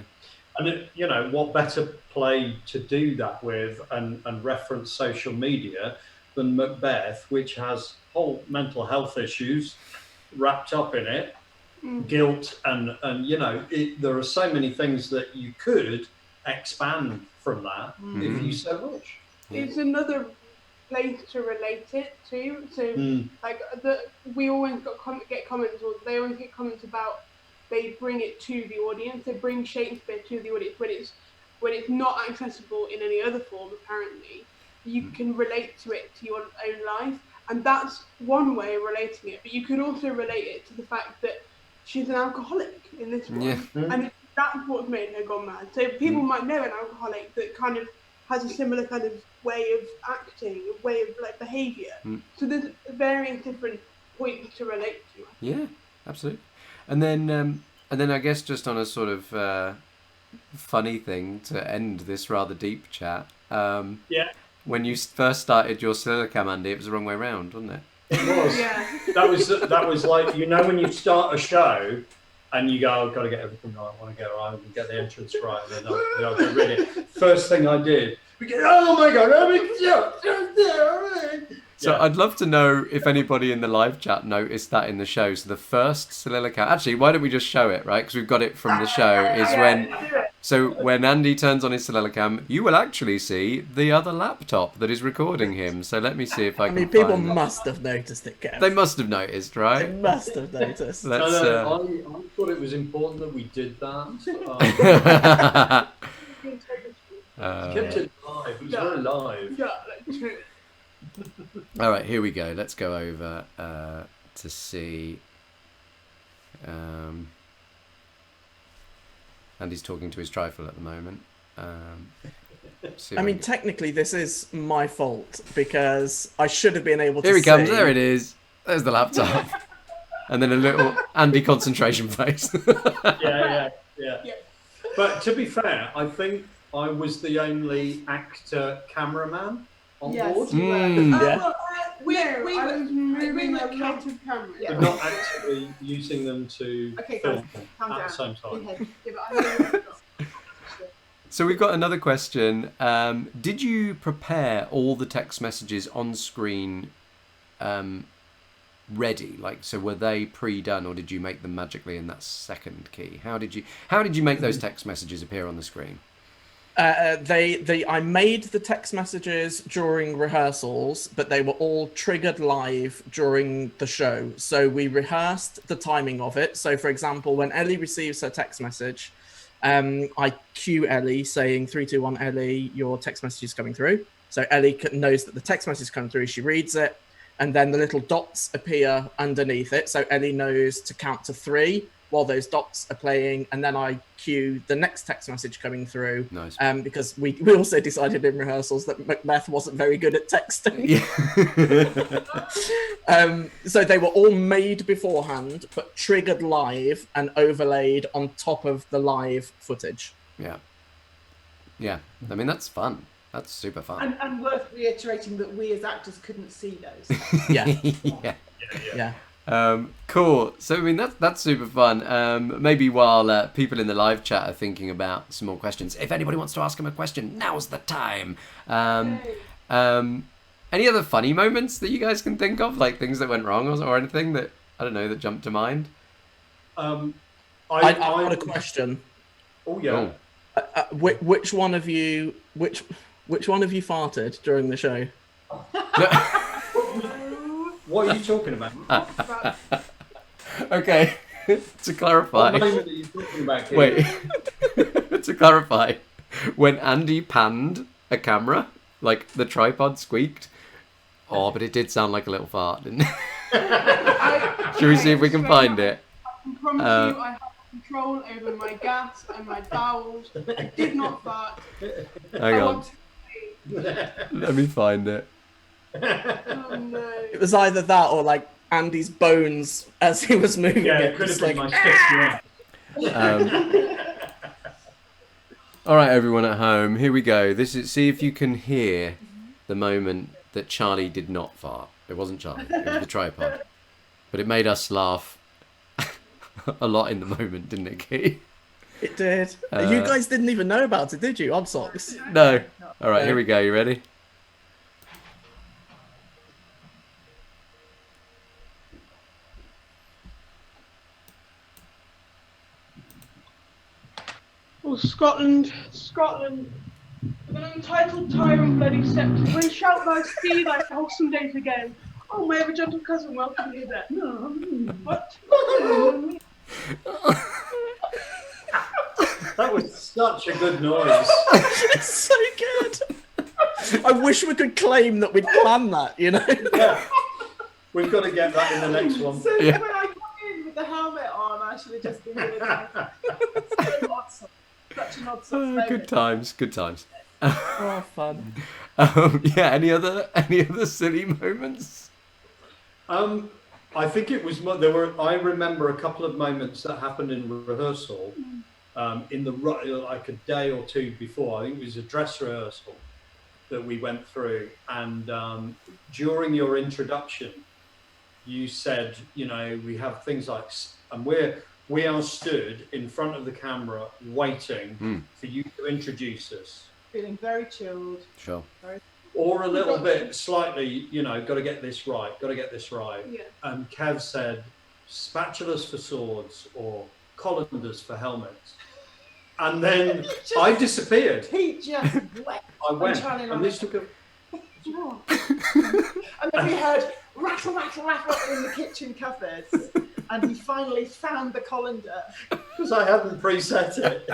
And what better play to do that with and reference social media than Macbeth, which has whole mental health issues wrapped up in it. Guilt and there are so many things that you could expand from that if you so wish. It's another place to relate it to. So we always get comments, or they always get comments about they bring it to the audience. They bring Shakespeare to the audience when it's not accessible in any other form. Apparently, you can relate to it to your own life, and that's one way of relating it. But you could also relate it to the fact that she's an alcoholic in this one, and that's what's made her gone mad. So people might know an alcoholic that kind of has a similar kind of way of acting, a way of like behaviour. So there's various different points to relate to. Yeah, absolutely. And then I guess just on a sort of funny thing to end this rather deep chat. When you first started your Silicam, Andy, it was the wrong way around, wasn't it? It was. Yeah. That was like, when you start a show and you go, I've got to get everything right, I want to get it right, and get the entrance right, and then I'll get rid of it. First thing I did, oh my God, So I'd love to know if anybody in the live chat noticed that in the show. So the first Soliloquy, actually, why don't we just show it, right? Because we've got it from the show, is when Andy turns on his Solilocam, you will actually see the other laptop that is recording him. So let me see if I can people find must have noticed it, Kev. They must have noticed, right? They must have noticed. I thought it was important that we did that. Kept it live. It was very live. All right, here we go. Let's go over to see... Andy's talking to his trifle at the moment. Technically, this is my fault because I should have been able to. Here he comes. There it is. There's the laptop, and then a little Andy concentration face. Yeah. But to be fair, I think I was the only actor cameraman on board. We bring a lot of cameras. But not actually using them to film at the same time. So we've got another question. Did you prepare all the text messages on screen ready? So were they pre-done, or did you make them magically in that second key? How did you make those text messages appear on the screen? I made the text messages during rehearsals, but they were all triggered live during the show. So we rehearsed the timing of it. So, for example, when Ellie receives her text message, I cue Ellie saying, 3, 2, 1, Ellie, your text message is coming through. So Ellie knows that the text message is coming through. She reads it. and then the little dots appear underneath it, so Ellie knows to count to 3 while those dots are playing, and then I cue the next text message coming through. Nice. Because we also decided in rehearsals that Macbeth wasn't very good at texting. So they were all made beforehand, but triggered live and overlaid on top of the live footage. Yeah. Yeah. I mean, that's fun. That's super fun. And worth reiterating that we as actors couldn't see those. Yeah. Yeah. Cool. So I mean that's super fun. Maybe while people in the live chat are thinking about some more questions, if anybody wants to ask him a question, now's the time. Any other funny moments that you guys can think of, like things that went wrong or anything that I don't know that jumped to mind? I've got a question. Oh yeah. Which one of you farted during the show? What are you talking about? Okay, to clarify. What moment are you talking about, Keith? Wait, to clarify, when Andy panned a camera, like the tripod squeaked. Oh, but it did sound like a little fart, didn't it? Should we see if we can find it? I can promise you I have control over my gas and my bowels. I did not fart. Hang on. Let me find it. Oh no. It was either that or like Andy's bones as he was moving. Yeah, it it could have just been like, my stick. All right, everyone at home, here we go. This is see if you can hear the moment that Charlie did not fart. It wasn't Charlie, it was the tripod. But it made us laugh a lot in the moment, didn't it, Keith? It did. You guys didn't even know about it, did you? Oddsocks. No. All right, here we go. You ready? Oh, Scotland. With an untitled tyrant bloody sceptre, when shalt thou see thy wholesome days again? Oh, my ever gentle cousin, welcome hither. What? That was such a good noise. It's so good. I wish we could claim that we'd planned that, you know? Yeah. We've got to get that in the next one. So when I come in with the helmet on, I should have just been doing that. Such an odd moment. Good times. Oh, fun. Yeah. Any other silly moments? I think it was I remember a couple of moments that happened in rehearsal, in the like a day or two before. I think it was a dress rehearsal that we went through, and during your introduction, you said, you know, we have things like, and we are stood in front of the camera waiting for you to introduce us. Feeling very chilled. Sure. Or a little bit slightly, you know, got to get this right. Yeah. And Kev said, spatulas for swords or colanders for helmets. And then I disappeared. He just went. I went. And this took a... And then we heard rattle, rattle, rattle in the kitchen cupboards. And he finally found the colander. Because I hadn't preset it.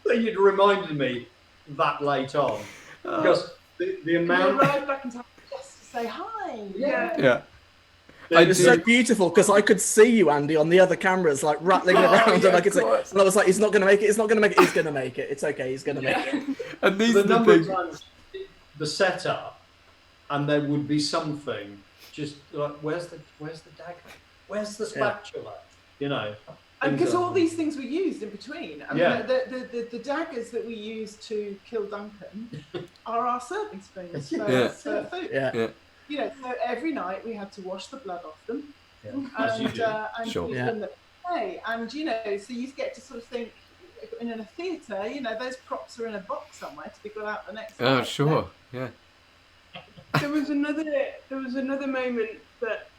So you'd reminded me that late on. Because the amount... And we arrived back in time just to say hi. Yeah. It was so beautiful because I could see you, Andy, on the other cameras, like rattling around, and I could say, and I was like, "He's not going to make it. He's not going to make it. He's going to make it. It's okay. He's going to make it." And these the are number things... of times the setup, and there would be something just like, "Where's the dagger? Where's the spatula?" You know. And because all these things were used in between. I mean, Yeah. the daggers that we use to kill Duncan are our serving spoons for food. Yeah. You know, so every night we had to wash the blood off them As you do. and Sure. use them the way. And you know, so you get to sort of think in a theatre, you know, those props are in a box somewhere to be got out the next Oh, night. sure. Yeah. There was another moment that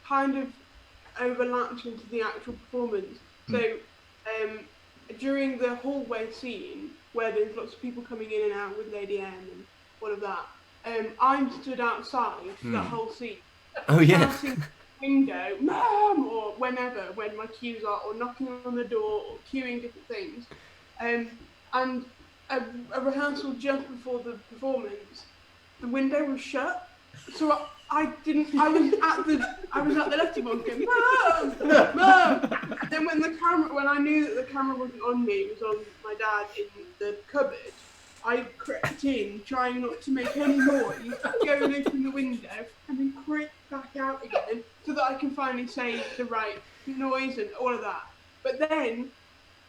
kind of overlapped into the actual performance. So during the hallway scene where there's lots of people coming in and out with Lady M and all of that, I'm stood outside that whole scene. Oh, yeah. Shouting out the window, "Mum!" or whenever, when my cues are, or knocking on the door, or cueing different things. And a rehearsal just before the performance, the window was shut. So I didn't. I was at the letterbox going, Mum, Mum. And then when I knew that the camera wasn't on me, it was on my dad in the cupboard. I crept in, trying not to make any noise, go and open the window, and then creep back out again, so that I can finally say the right noise and all of that. But then,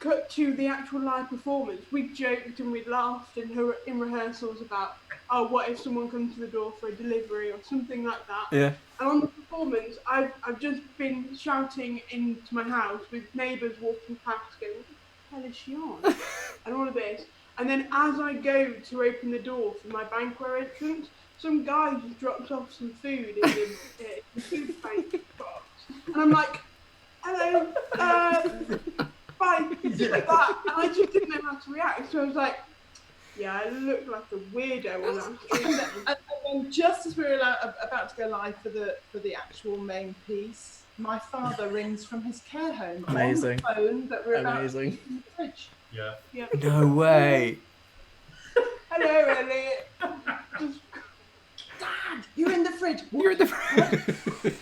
cut to the actual live performance. We joked and we laughed in rehearsals about, oh, what if someone comes to the door for a delivery or something like that. Yeah. And on the performance, I've just been shouting into my house with neighbours walking past going, what the hell is she on? And all of this. And then as I go to open the door for my banquet entrance, some guy just drops off some food in the food bank box. And I'm like, hello, bye, like that. And I just didn't know how to react. So I was like, yeah, I look like a weirdo on that street. And then just as we were about to go live for the actual main piece, my father rings from his care home Amazing. on the phone that we're about to Amazing. put in the fridge. Yeah. No way. Hello, Elliot. Dad, you're in the fridge. You're in the fridge.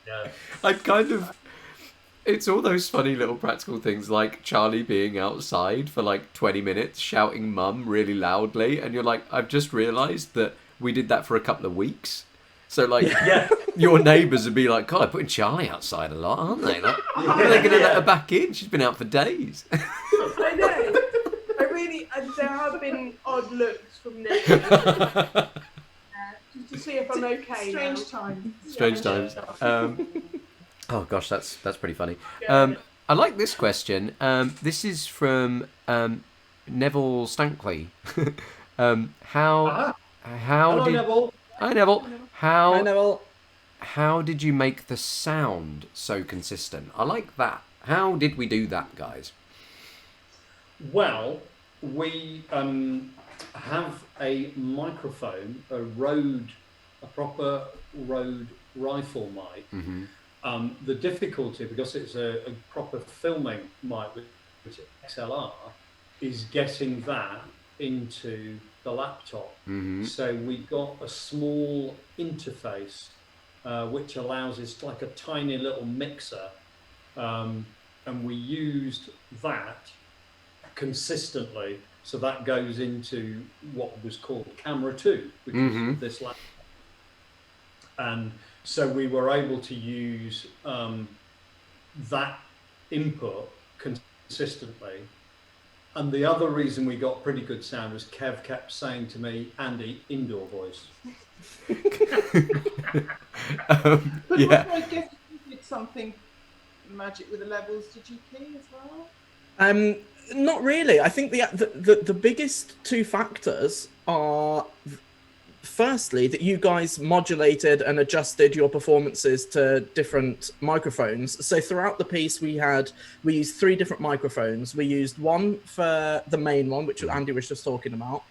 Yeah. I kind of... It's all those funny little practical things, like Charlie being outside for like 20 minutes shouting mum really loudly, and you're like, I've just realised that we did that for a couple of weeks. So like, your neighbours would be like, God, I'm putting Charlie outside a lot, aren't they? Like, when are they going to let her back in? She's been out for days. I know. There have been odd looks from neighbours. Just to see if I'm okay. Strange time. Strange times. Oh gosh, that's pretty funny. I like this question. This is from Neville Stankley. How Hello, did Neville. Hi Neville. Hi, Neville. How did you make the sound so consistent? I like that. How did we do that, guys? Well, we have a microphone, a proper Rode rifle mic. Mm-hmm. The difficulty, because it's a proper filming mic, which is XLR, is getting that into the laptop. Mm-hmm. So we got a small interface, which allows it's like a tiny little mixer, and we used that consistently. So that goes into what was called Camera 2, which is this laptop. And so we were able to use that input consistently. And the other reason we got pretty good sound was Kev kept saying to me, Andy, indoor voice. Yeah. I guess you did something magic with the levels. Did you key as well? Not really. I think the biggest two factors are, firstly, that you guys modulated and adjusted your performances to different microphones. So throughout the piece, we used 3 different microphones. We used one for the main one, which Andy was just talking about.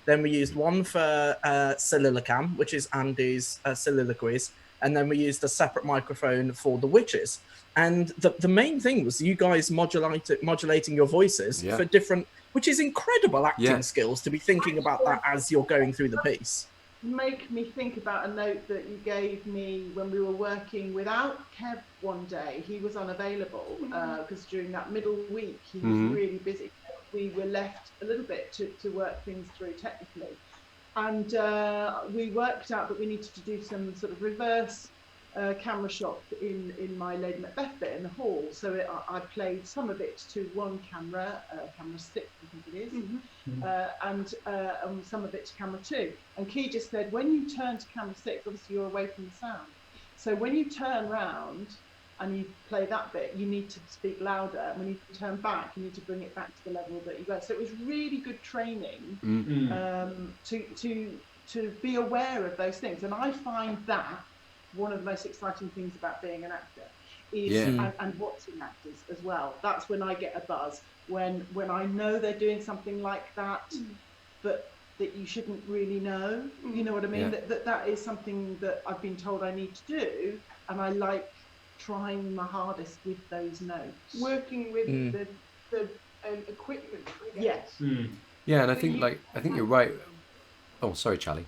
Then we used one for Soliloquy, which is Andy's soliloquies. And then we used a separate microphone for the witches. And the main thing was you guys modulating your voices for different, which is incredible acting skills to be thinking about that as you're going through the piece. Make me think about a note that you gave me when we were working without Kev one day. He was unavailable because during that middle week he was really busy. We were left a little bit to work things through technically, and we worked out that we needed to do some sort of reverse camera shot in my Lady Macbeth bit in the hall. So I played some of it to one camera, camera 6 I think it is, and some of it to camera 2. And Key just said, when you turn to camera 6, obviously you're away from the sound. So when you turn round and you play that bit, you need to speak louder. And when you turn back, you need to bring it back to the level that you go. So it was really good training to be aware of those things. And I find that one of the most exciting things about being an actor is and watching actors as well. That's when I get a buzz, when I know they're doing something like that, but that you shouldn't really know. You know what I mean? That is something that I've been told I need to do, and I like trying my hardest with those notes. Working with the equipment, I guess. Yes. Yeah, and I think you're right. Oh, sorry, Charlie.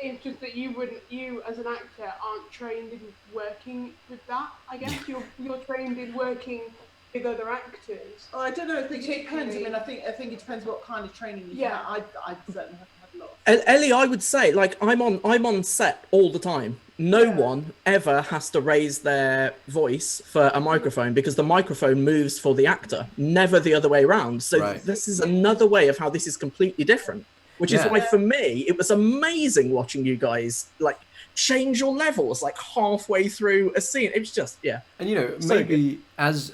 It's just that you as an actor aren't trained in working with that. I guess you're trained in working with other actors. Oh, I don't know. I think it depends. I mean, I think it depends what kind of training you have. I certainly haven't had a lot. Ellie, I would say, like, I'm on set all the time. No one ever has to raise their voice for a microphone because the microphone moves for the actor, never the other way around. So this is another way of how this is completely different, which is why for me it was amazing watching you guys like change your levels like halfway through a scene. It was just And you know, so maybe as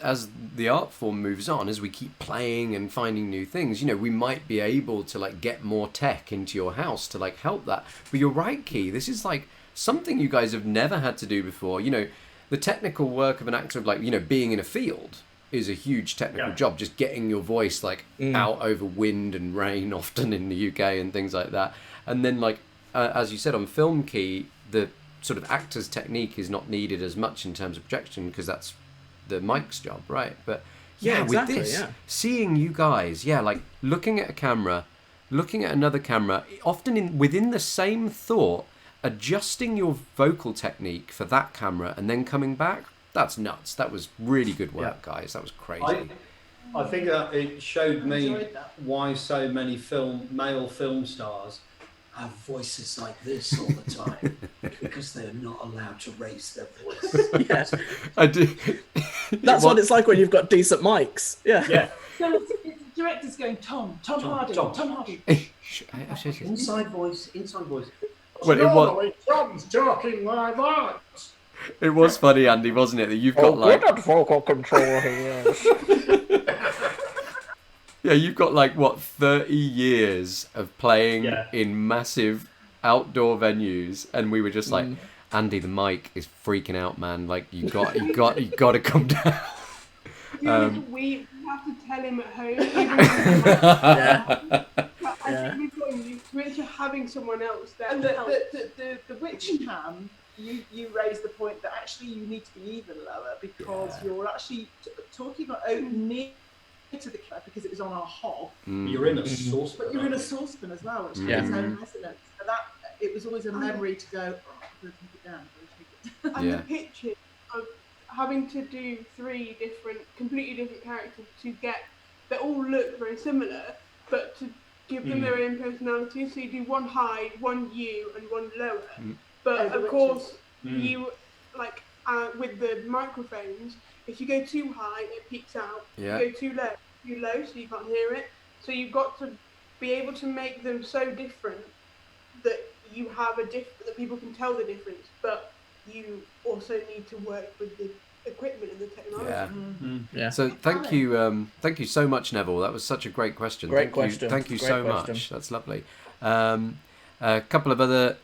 the art form moves on, as we keep playing and finding new things, you know, we might be able to like get more tech into your house to like help that. But you're right, Key, this is like something you guys have never had to do before. You know, the technical work of an actor, like, you know, being in a field is a huge technical job, just getting your voice like out over wind and rain often in the UK and things like that. And then like as you said on film, Key, the sort of actor's technique is not needed as much in terms of projection because that's the mic's job, right? But exactly, with this, seeing you guys, like looking at a camera, looking at another camera, often within the same thought, adjusting your vocal technique for that camera and then coming back, that's nuts. That was really good work, guys. That was crazy. I think that it showed me why so many male film stars have voices like this all the time because they're not allowed to raise their voice. I do. That's what it's like when you've got decent mics. No, it's directors going, Tom Hardy. Inside voice. Well, Tom's talking like that. It was funny, Andy, wasn't it? That you've got like good at vocal control here. you've got like what 30 years of playing in massive outdoor venues, and we were just like, Andy, the mic is freaking out, man. Like you got to come down. We have to tell him at home. I think we've gotten used to having someone else there. And the witch cam, you raised the point that actually you need to be even lower because you're actually talking about near to the camera because it was on our hob. You're in a saucepan. But you're in a saucepan as well, which has its own resonance. So that it was always a memory to go, I'm going to take it down. And the pitches of having to do 3 completely different characters to get, they all look very similar, but to give them their own personality. So you do one high, one you, and one lower. But of course, you like with the microphones, if you go too high, it peaks out. Yeah. If you go too low, so you can't hear it. So you've got to be able to make them so different that you have that people can tell the difference. But you also need to work with the equipment and the technology. So thank you so much, Neville. That was such a great question. Thank you so much. That's lovely. A couple of other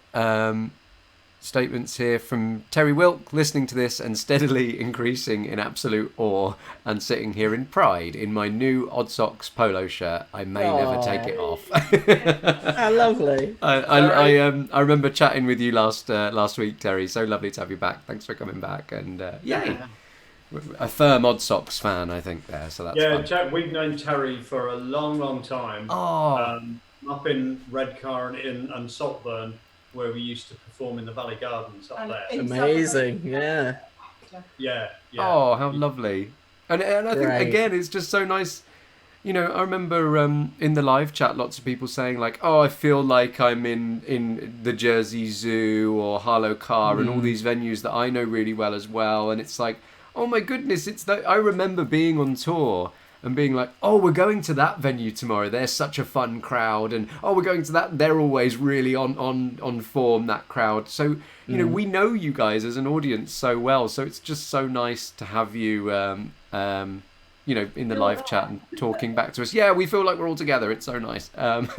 statements here from Terry Wilk, listening to this and steadily increasing in absolute awe and sitting here in pride in my new Oddsocks polo shirt. I may never take it off. How lovely. I remember chatting with you last week, Terry. So lovely to have you back. Thanks for coming back. And a firm Oddsocks fan, I think, there. So that's fun. We've known Terry for a long, long time. Up in Redcar and Saltburn, where we used to perform in the Valley Gardens up there. Amazing, yeah. Oh, how lovely. And I think, again, it's just so nice. You know, I remember in the live chat, lots of people saying like, oh, I feel like I'm in the Jersey Zoo or Harlow Car and all these venues that I know really well as well. And it's like, oh my goodness, it's that I remember being on tour and being like, oh, we're going to that venue tomorrow. They're such a fun crowd. And, oh, we're going to that. They're always really on form, that crowd. So, you know, we know you guys as an audience so well. So it's just so nice to have you, you know, in the live chat and talking back to us. Yeah, we feel like we're all together. It's so nice. That's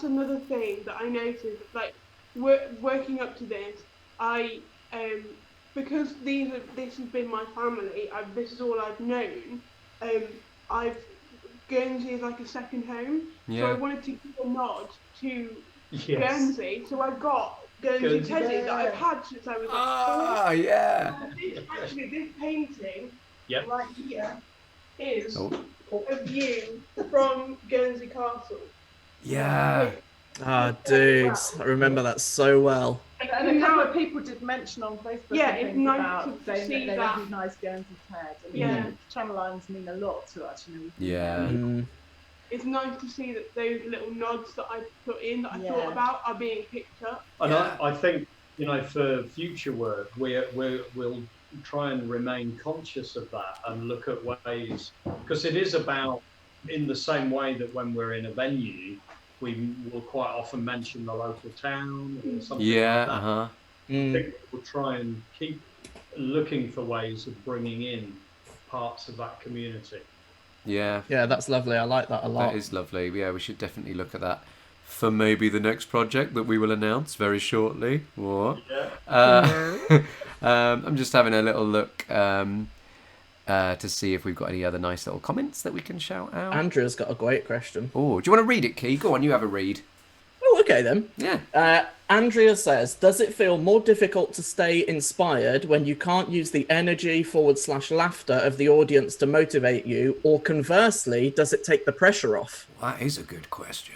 another thing that I noticed. Like, working up to this, because this has been my family, this is all I've known. Guernsey is like a second home, so I wanted to give a nod to Guernsey. So I've got Guernsey Teddy that I've had since I was This painting right here is a view from Guernsey Castle. Yeah. Ah, dudes, I remember that so well. And a couple of people did mention on Facebook it's nice about to saying see that they that. recognise Guernsey Ted. And Yeah. channel lines mean a lot to us. Yeah. It's nice to see that those little nods that I put in, that I Yeah. thought about, are being picked up. And I think, for future work, we'll try and remain conscious of that and look at ways, because it is about, in the same way that when we're in a venue, we will quite often mention the local town or something like that. I think we'll try and keep looking for ways of bringing in parts of that community. Yeah. Yeah, that's lovely. I like that a lot. That is lovely. Yeah, we should definitely look at that for maybe the next project that we will announce very shortly. What? Yeah. I'm just having a little look to see if we've got any other nice little comments that we can shout out. Andrea's got a great question. Oh, do you want to read it, Key? Go on, you have a read. Oh, okay then. Yeah. Andrea says, does it feel more difficult to stay inspired when you can't use the energy / laughter of the audience to motivate you, or conversely, does it take the pressure off? That is a good question.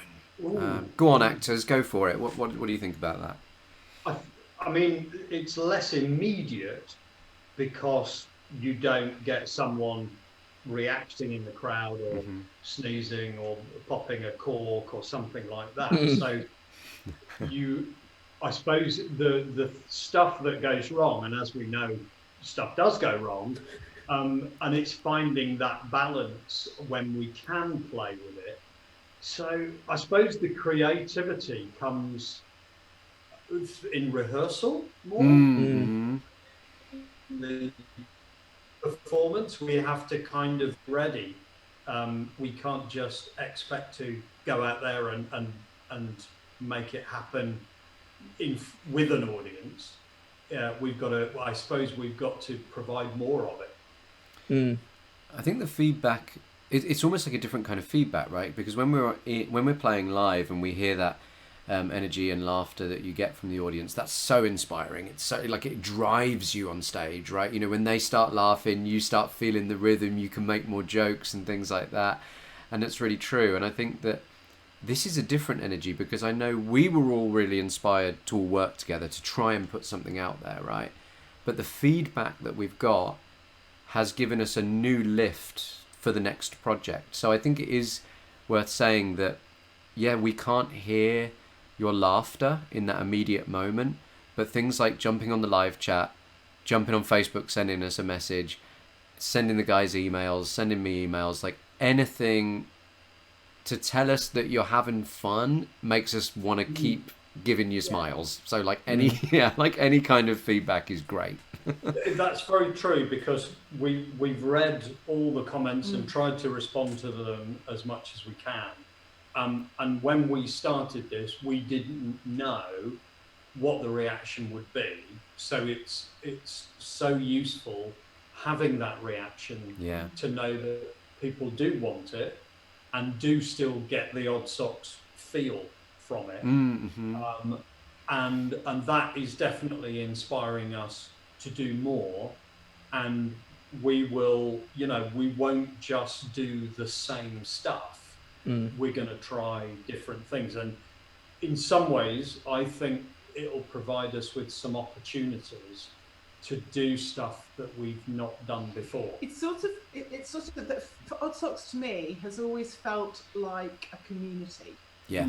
Go on, actors, go for it. What do you think about that? I mean, it's less immediate because you don't get someone reacting in the crowd or sneezing or popping a cork or something like that. So I suppose the stuff that goes wrong, and as we know, stuff does go wrong, and it's finding that balance when we can play with it. So I suppose the creativity comes in rehearsal more. The performance, we have to kind of ready. We can't just expect to go out there and make it happen with an audience. We've got to, I suppose we've got to provide more of it. I think the feedback, it's almost like a different kind of feedback, right? Because when we're playing live and we hear that energy and laughter that you get from the audience, that's so inspiring. It's so, like, it drives you on stage, right? When they start laughing, you start feeling the rhythm, you can make more jokes and things like that. And it's really true. And I think that this is a different energy, because I know we were all really inspired to all work together to try and put something out there, right? But the feedback that we've got has given us a new lift for the next project. So I think it is worth saying that, yeah, we can't hear your laughter in that immediate moment, but things like jumping on the live chat, jumping on Facebook, sending us a message, sending the guys emails, sending me emails, like anything to tell us that you're having fun makes us want to keep giving you smiles. So like any kind of feedback is great. That's very true, because we've read all the comments and tried to respond to them as much as we can. And when we started this, we didn't know what the reaction would be. So it's so useful having that reaction to know that people do want it and do still get the Oddsocks feel from it. And that is definitely inspiring us to do more. And we will, we won't just do the same stuff. We're going to try different things. And in some ways, I think it'll provide us with some opportunities to do stuff that we've not done before. It's sort of that for Oddsocks, to me, has always felt like a community. Yeah.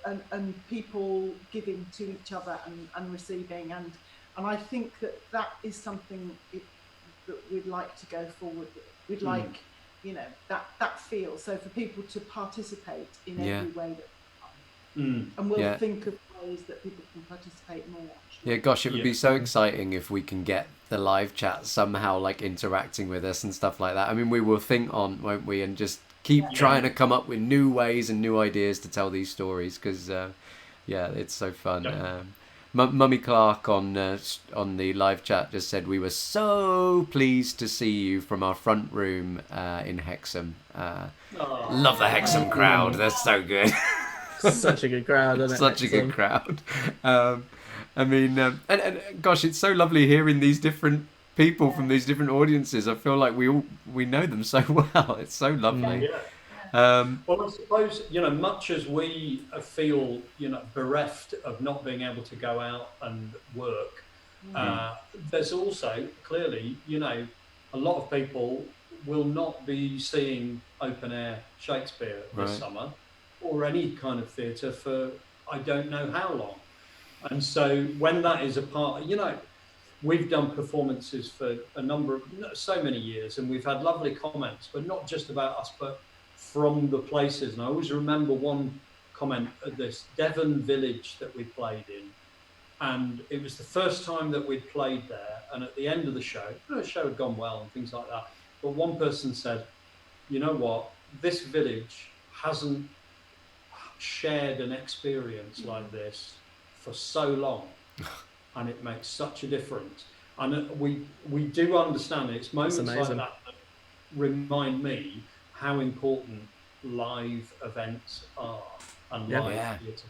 And people giving to each other and receiving, and I think that is something that we'd like to go forward with. We'd like, that feel. So for people to participate in every way that and we'll think of ways that people can participate more. Yeah, gosh, it would be so exciting if we can get the live chat somehow like interacting with us and stuff like that. I mean, we will think on, won't we, and just keep trying to come up with new ways and new ideas to tell these stories, because it's so fun. Mummy Clark on the live chat just said we were so pleased to see you from our front room in Hexham. Love the Hexham crowd; they're so good. Such a good crowd, isn't it? Such a good crowd. I mean, and gosh, it's so lovely hearing these different people from these different audiences. I feel like we know them so well. It's so lovely. Well, I suppose, much as we feel, bereft of not being able to go out and work, there's also clearly, a lot of people will not be seeing open air Shakespeare this summer or any kind of theatre for I don't know how long. And so when that is a part, we've done performances for so many years, and we've had lovely comments, but not just about us, but from the places. And I always remember one comment at this Devon village that we played in, and it was the first time that we'd played there. And at the end of the show, the show had gone well and things like that. But one person said, you know what, this village hasn't shared an experience like this for so long. And it makes such a difference. And we do understand it. It's moments like that that remind me how important live events are and live theatre.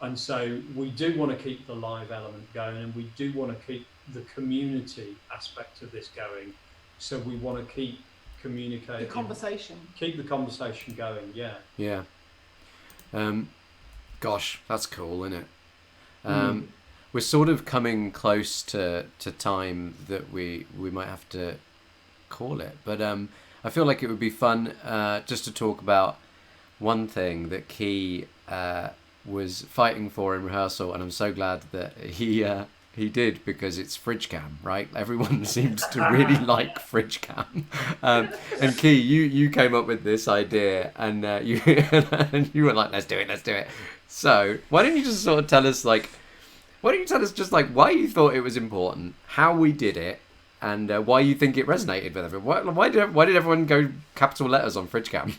And so we do want to keep the live element going, and we do want to keep the community aspect of this going. So we want to keep communicating. The conversation. Keep the conversation going, Yeah. Gosh, that's cool, isn't it? We're sort of coming close to time that we might have to call it. But I feel like it would be fun just to talk about one thing that Key was fighting for in rehearsal, and I'm so glad that he did, because it's fridge cam, right? Everyone seems to really like fridge cam. And Key, you came up with this idea, and you were like, let's do it. So why don't you just sort of tell us why you thought it was important, how we did it, and why you think it resonated with everyone? Why did everyone go capital letters on fridge cam?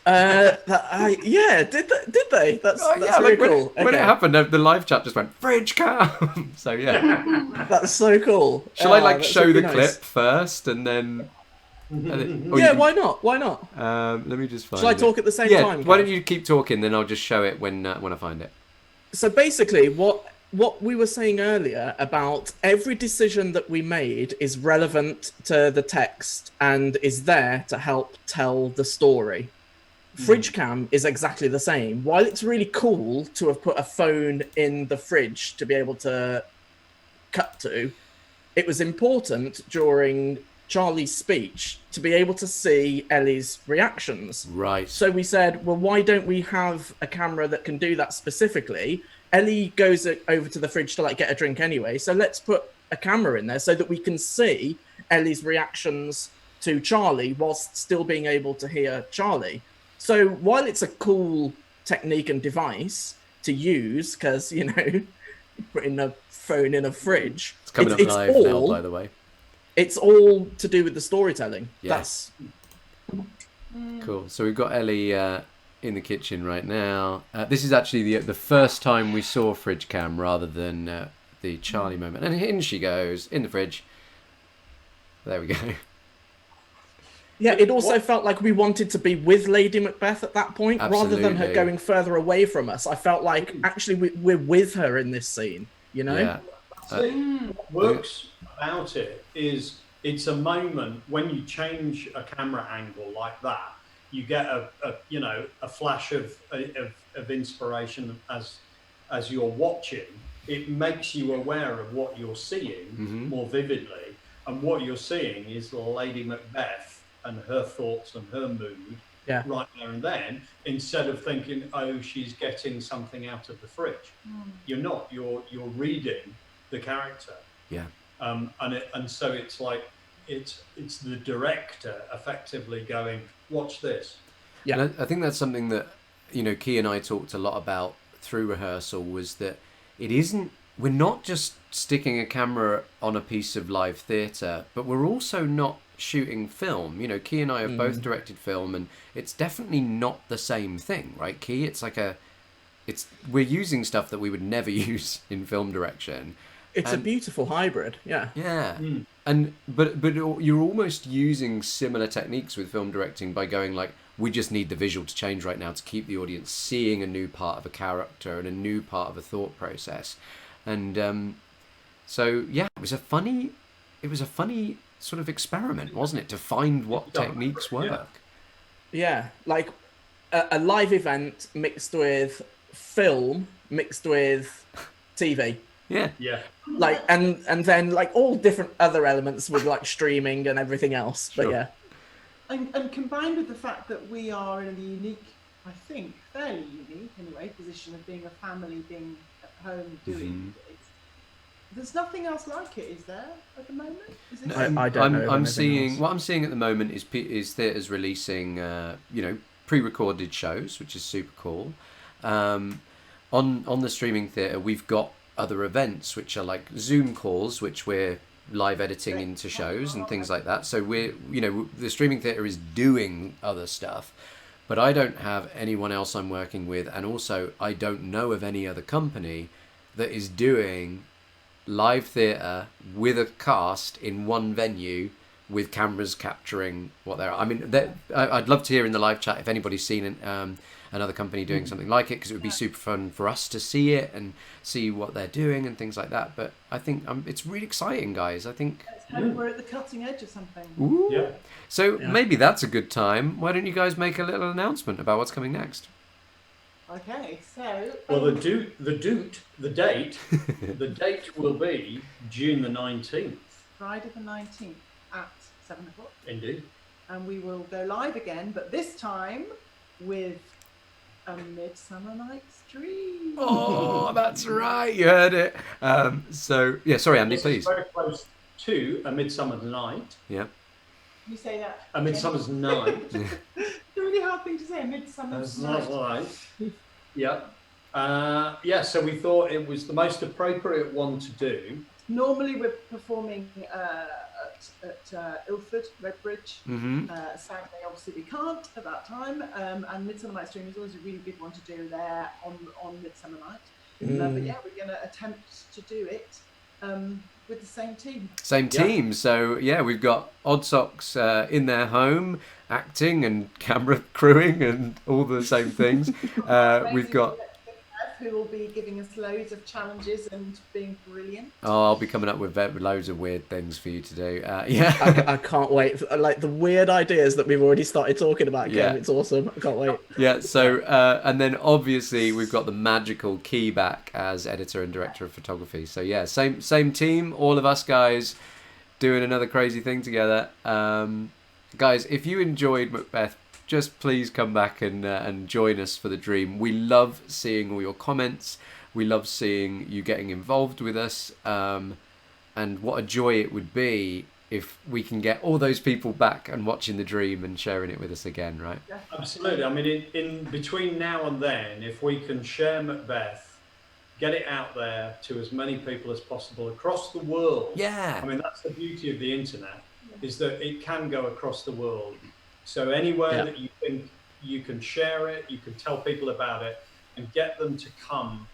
Did they? That's really cool. When it happened, the live chat just went fridge cam. So yeah, that's so cool. Shall I show the clip first and then? Why not? Let me just find. Shall I talk at the same time? Why don't you keep talking? Then I'll just show it when I find it. So basically, what we were saying earlier about every decision that we made is relevant to the text and is there to help tell the story. Fridge cam is exactly the same. While it's really cool to have put a phone in the fridge to be able to cut to, it was important during Charlie's speech to be able to see Ellie's reactions. Right. So we said, well, why don't we have a camera that can do that specifically? Ellie goes over to the fridge to get a drink anyway. So let's put a camera in there so that we can see Ellie's reactions to Charlie whilst still being able to hear Charlie. So while it's a cool technique and device to use, because, putting a phone in a fridge. It's coming up live now, by the way. It's all to do with the storytelling. Yes. That's cool. So we've got Ellie in the kitchen right now. This is actually the first time we saw fridge cam rather than the Charlie moment. And in she goes, in the fridge. There we go. Yeah, it also felt like we wanted to be with Lady Macbeth at that point, rather than her going further away from us. I felt like, actually, we're with her in this scene, Yeah. What works about it is it's a moment when you change a camera angle like that, you get a flash of inspiration as you're watching. It makes you aware of what you're seeing more vividly, and what you're seeing is Lady Macbeth and her thoughts and her mood right there and then, instead of thinking, oh, she's getting something out of the fridge. You're not. You're reading the character. Yeah. And so it's like it's the director effectively going, watch this. Yeah. And I think that's something that Key and I talked a lot about through rehearsal, was that we're not just sticking a camera on a piece of live theatre, but we're also not shooting film. Key and I have both directed film, and it's definitely not the same thing, right, Key? It's we're using stuff that we would never use in film direction. It's a beautiful hybrid, yeah. Yeah. And but you're almost using similar techniques with film directing by going we just need the visual to change right now to keep the audience seeing a new part of a character and a new part of a thought process. And so yeah, it was a funny sort of experiment, wasn't it, to find what techniques work. Yeah, like a live event mixed with film, mixed with TV. Yeah. Yeah. Like and then like all different other elements with like streaming and everything else. But Sure. yeah. And combined with the fact that we are in a unique, I think, fairly unique anyway, position of being a family, being at home doing it. There's nothing else like it, is there, at the moment? Is it? I don't know. I'm seeing what I'm seeing at the moment is theatres releasing pre-recorded shows, which is super cool. On the streaming theatre, we've got other events which are like Zoom calls, which we're live editing into shows and things like that. So the streaming theatre is doing other stuff, but I don't have anyone else I'm working with, and also I don't know of any other company that is doing live theatre with a cast in one venue with cameras capturing what they're. I mean, I'd love to hear in the live chat if anybody's seen another company doing something like it, because it would be super fun for us to see it and see what they're doing and things like that. But I think it's really exciting, guys. I think we're at the cutting edge of something. Ooh. Yeah. So maybe that's a good time. Why don't you guys make a little announcement about what's coming next? Okay, so Well, the date will be June the 19th. Friday the 19th at 7 o'clock. Indeed. And we will go live again, but this time with a Midsummer Night's Dream. Oh, that's right. You heard it. Sorry, Andy, This please. is very close to A Midsummer's Night. Yeah. You say that. A Midsummer's Night. It's a really hard thing to say, Midsummer's That's Night. right. Yeah. So we thought it was the most appropriate one to do. Normally we're performing at Ilford, Redbridge. Sadly, obviously we can't at that time. And Midsummer Night's Dream is always a really good one to do there on Midsummer Night. But yeah, we're going to attempt to do it with the same team. Same team. So yeah, we've got Oddsocks in their home, acting and camera crewing and all the same things. We've got who will be giving us loads of challenges and being brilliant. Oh, I'll be coming up with loads of weird things for you to do. Yeah. I can't wait. Like the weird ideas that we've already started talking about. Yeah. It's awesome. I can't wait. Yeah. So and then obviously we've got the magical Key back as editor and director of photography. So yeah, same team, all of us guys doing another crazy thing together. Guys, if you enjoyed Macbeth, just please come back and join us for the dream. We love seeing all your comments. We love seeing you getting involved with us. And what a joy it would be if we can get all those people back and watching the dream and sharing it with us again, right? Absolutely. I mean, in between now and then, if we can share Macbeth, get it out there to as many people as possible across the world. Yeah. I mean, that's the beauty of the internet, is that it can go across the world. So anywhere that you think you can share it, you can tell people about it and get them to come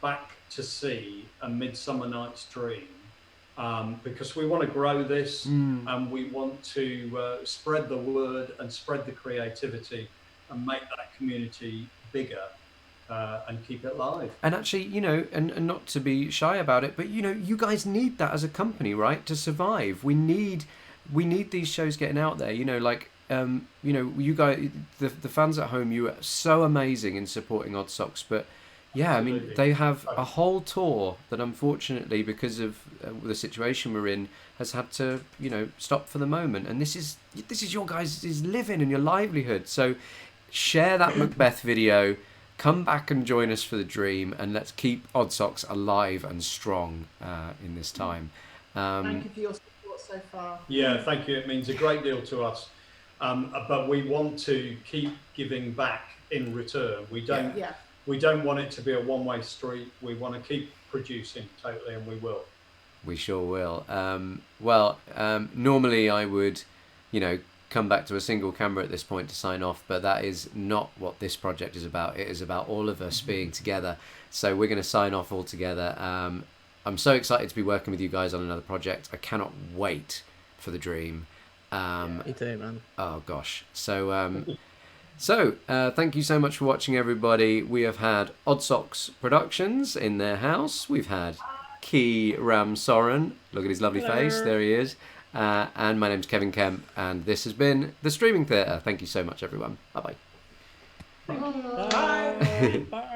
back to see A Midsummer Night's Dream. Because we want to grow this and we want to spread the word and spread the creativity and make that community bigger and keep it live. And actually, and not to be shy about it, but you guys need that as a company, right? To survive. We need these shows getting out there, you guys, the fans at home, you are so amazing in supporting Oddsocks, but yeah, absolutely. I mean, they have a whole tour that unfortunately, because of the situation we're in, has had to, stop for the moment. And this is your guys' living and your livelihood. So share that Macbeth video, come back and join us for the dream, and let's keep Oddsocks alive and strong in this time. Thank you for your support so far. Yeah, thank you. It means a great deal to us. But we want to keep giving back in return. We don't want it to be a one-way street. We want to keep producing totally, and we will. We sure will. Normally I would, come back to a single camera at this point to sign off, but that is not what this project is about. It is about all of us being together. So we're going to sign off all together. I'm so excited to be working with you guys on another project. I cannot wait for the dream. Me too, man. Oh gosh. So thank you so much for watching, everybody. We have had Oddsocks Productions in their house. We've had Key Ramsorrun. Look at his lovely face. There he is. And my name's Kevin Kemp, and this has been The Streaming Theatre. Thank you so much, everyone. Bye-bye. Bye. Bye.